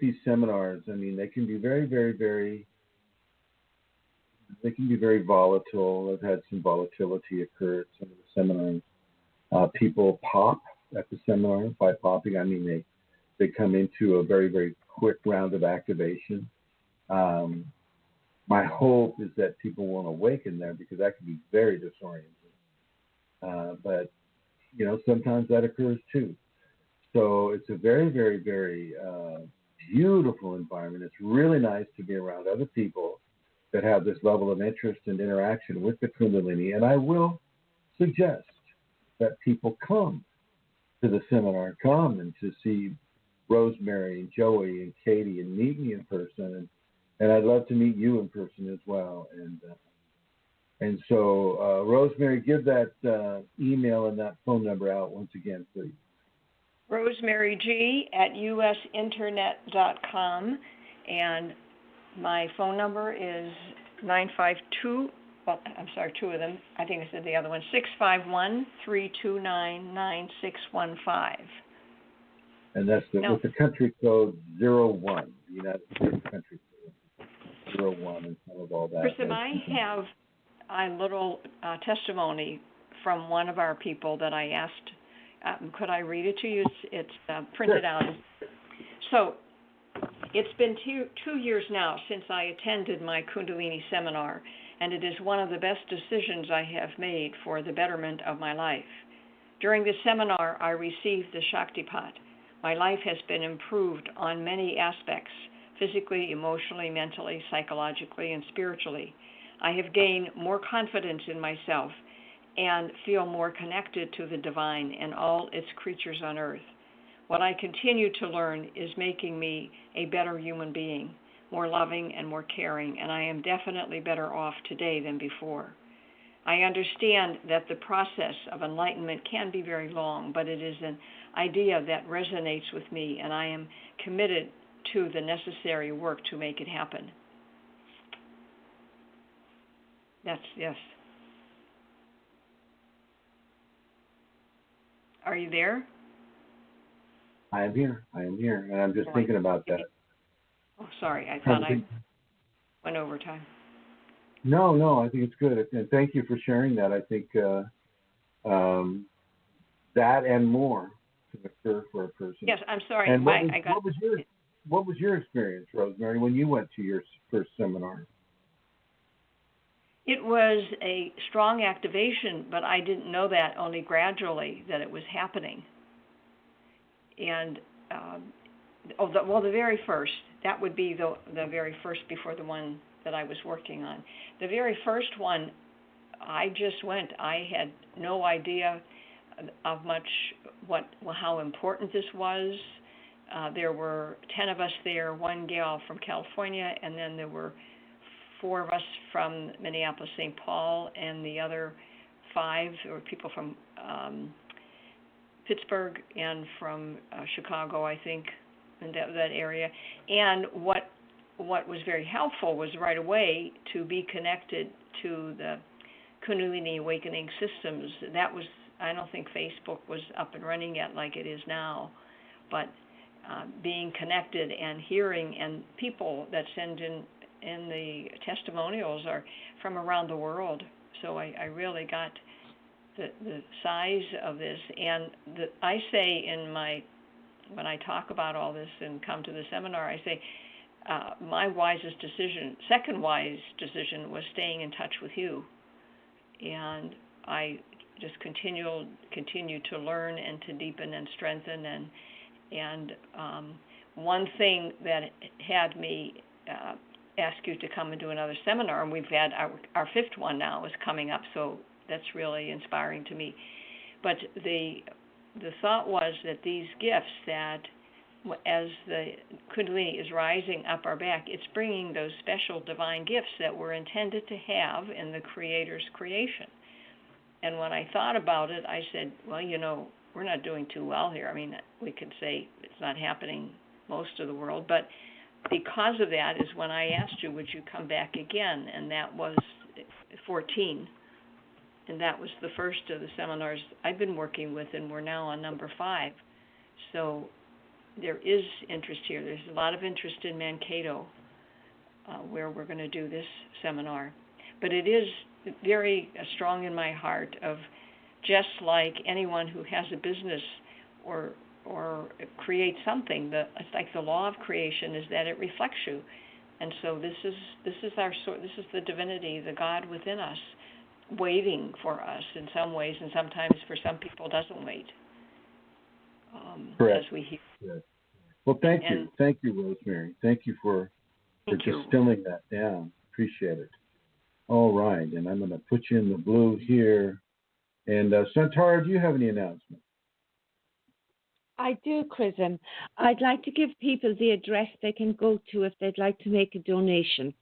these seminars. I mean, they can be very, very, very. They can be very volatile. I've had some volatility occur at some of the seminars. People pop at the seminar. By popping, I mean they come into a very, very quick round of activation. My hope is that people won't awaken there, because that can be very disorienting. But, sometimes that occurs too. So it's a very, very, very beautiful environment. It's really nice to be around other people that have this level of interest and interaction with the Kundalini. And I will suggest that people come to the seminar, come and to see Rosemary and Joey and Katie and meet me in person. And I'd love to meet you in person as well. And so, Rosemary, give that email and that phone number out once again, please. rosemaryg@usinternet.com, and my phone number is 952, well, I'm sorry, two of them. I think I said the other one, 651-329-9615. And that's with the country code 01, the United States country code 01, and some of all that. Chrism, I have a little testimony from one of our people that I asked. Could I read it to you? It's printed out. So it's been 2 years now since I attended my Kundalini seminar, and it is one of the best decisions I have made for the betterment of my life. During the seminar, I received the Shaktipat. My life has been improved on many aspects, physically, emotionally, mentally, psychologically, and spiritually. I have gained more confidence in myself and feel more connected to the divine and all its creatures on earth. What I continue to learn is making me a better human being, more loving and more caring, and I am definitely better off today than before. I understand that the process of enlightenment can be very long, but it is an idea that resonates with me, and I am committed to the necessary work to make it happen. Yes. Are you there? I am here, and I'm just thinking about that. Oh, sorry, I thought I went over time. No, I think it's good, and thank you for sharing that. I think that and more can occur for a person. Yes, I'm sorry. And what was your experience, Rosemary, when you went to your first seminar? It was a strong activation, but I didn't know that only gradually that it was happening. And the very first, that would be the very first before the one that I was working on. The very first one, I just went. I had no idea of much how important this was. There were 10 of us there, one gal from California, and then there were 4 of us from Minneapolis, St. Paul, and the other 5 were people from Pittsburgh and from Chicago, I think, in that area. And what was very helpful was right away to be connected to the Kundalini Awakening systems. That was, I don't think Facebook was up and running yet like it is now, but being connected and hearing, and people that send in the testimonials are from around the world. So I really got the size of this. And I say when I talk about all this and come to the seminar, I say my second wise decision was staying in touch with you. And I just continue to learn and to deepen and strengthen. And one thing that had me ask you to come and do another seminar, and we've had our 5th one now is coming up, so that's really inspiring to me. But the thought was that these gifts, that as the Kundalini is rising up our back, it's bringing those special divine gifts that were intended to have in the Creator's creation. And when I thought about it, I said, well, we're not doing too well here. I mean, we could say it's not happening most of the world, but because of that is when I asked you, would you come back again? And that was 14. And that was the first of the seminars I've been working with, and we're now on number 5. So there is interest here. There's a lot of interest in Mankato, where we're going to do this seminar. But it is very strong in my heart of just like anyone who has a business or create something, it's like the law of creation is that it reflects you, and so this is the divinity, the God within us, waiting for us in some ways, and sometimes for some people doesn't wait. Correct. As we hear. Yes. Well, thank you, Rosemary. Thank you for distilling that down. Appreciate it. All right, and I'm going to put you in the blue here. And Santara, do you have any announcements? I do, Chrism. I'd like to give people the address they can go to if they'd like to make a donation.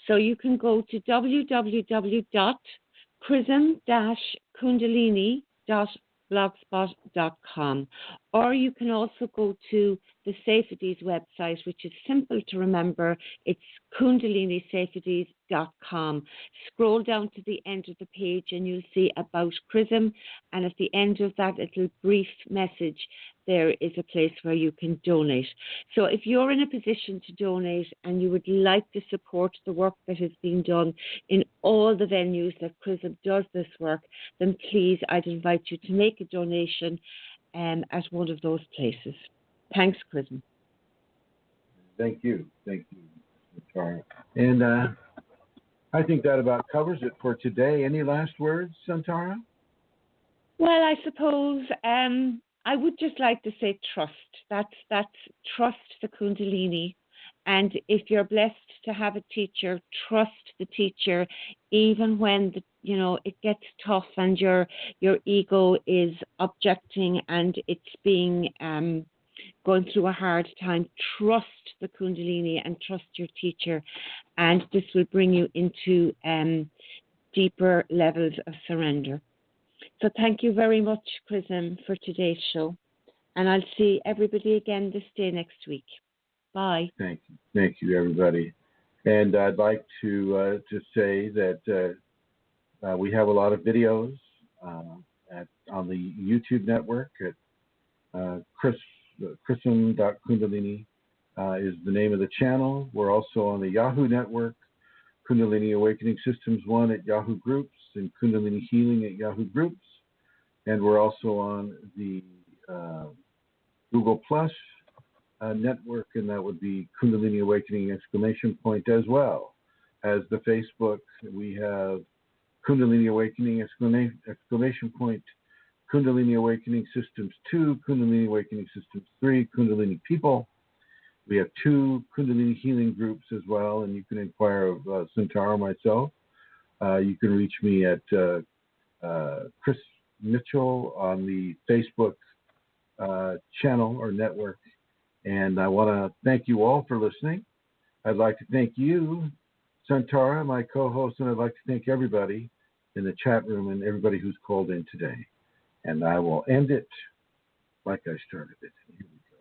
So you can go to www.chrism-kundalini.blogspot.com, or you can also go to the Safeties website, which is simple to remember. It's kundalinisafeties.com. Scroll down to the end of the page and you'll see About Chrism, and at the end of that little brief message, there is a place where you can donate. So if you're in a position to donate and you would like to support the work that is being done in all the venues that Chrism does this work, then please, I'd invite you to make a donation at one of those places. Thanks, Chrism. Thank you. Thank you, Santara. And I think that about covers it for today. Any last words, Santara? Well, I suppose I would just like to say trust. That's trust the Kundalini. And if you're blessed to have a teacher, trust the teacher, even when it gets tough and your ego is objecting and it's being going through a hard time. Trust the Kundalini and trust your teacher, and this will bring you into deeper levels of surrender. So thank you very much, Chrism, for today's show. And I'll see everybody again this day next week. Bye. Thank you. Thank you, everybody. And I'd like to say that we have a lot of videos on the YouTube network at Chrism.Kundalini is the name of the channel. We're also on the Yahoo network, Kundalini Awakening Systems 1 at Yahoo Groups, and Kundalini Healing at Yahoo Groups. And we're also on the Google Plus network, and that would be Kundalini Awakening ! As well as the Facebook. We have Kundalini Awakening ! Kundalini Awakening Systems 2, Kundalini Awakening Systems 3, Kundalini People. We have 2 Kundalini Healing groups as well, and you can inquire of Santara or myself. You can reach me at Chris Mitchell on the Facebook channel or network. And I want to thank you all for listening. I'd like to thank you, Santara, my co-host, and I'd like to thank everybody in the chat room and everybody who's called in today. And I will end it like I started it. Here we go.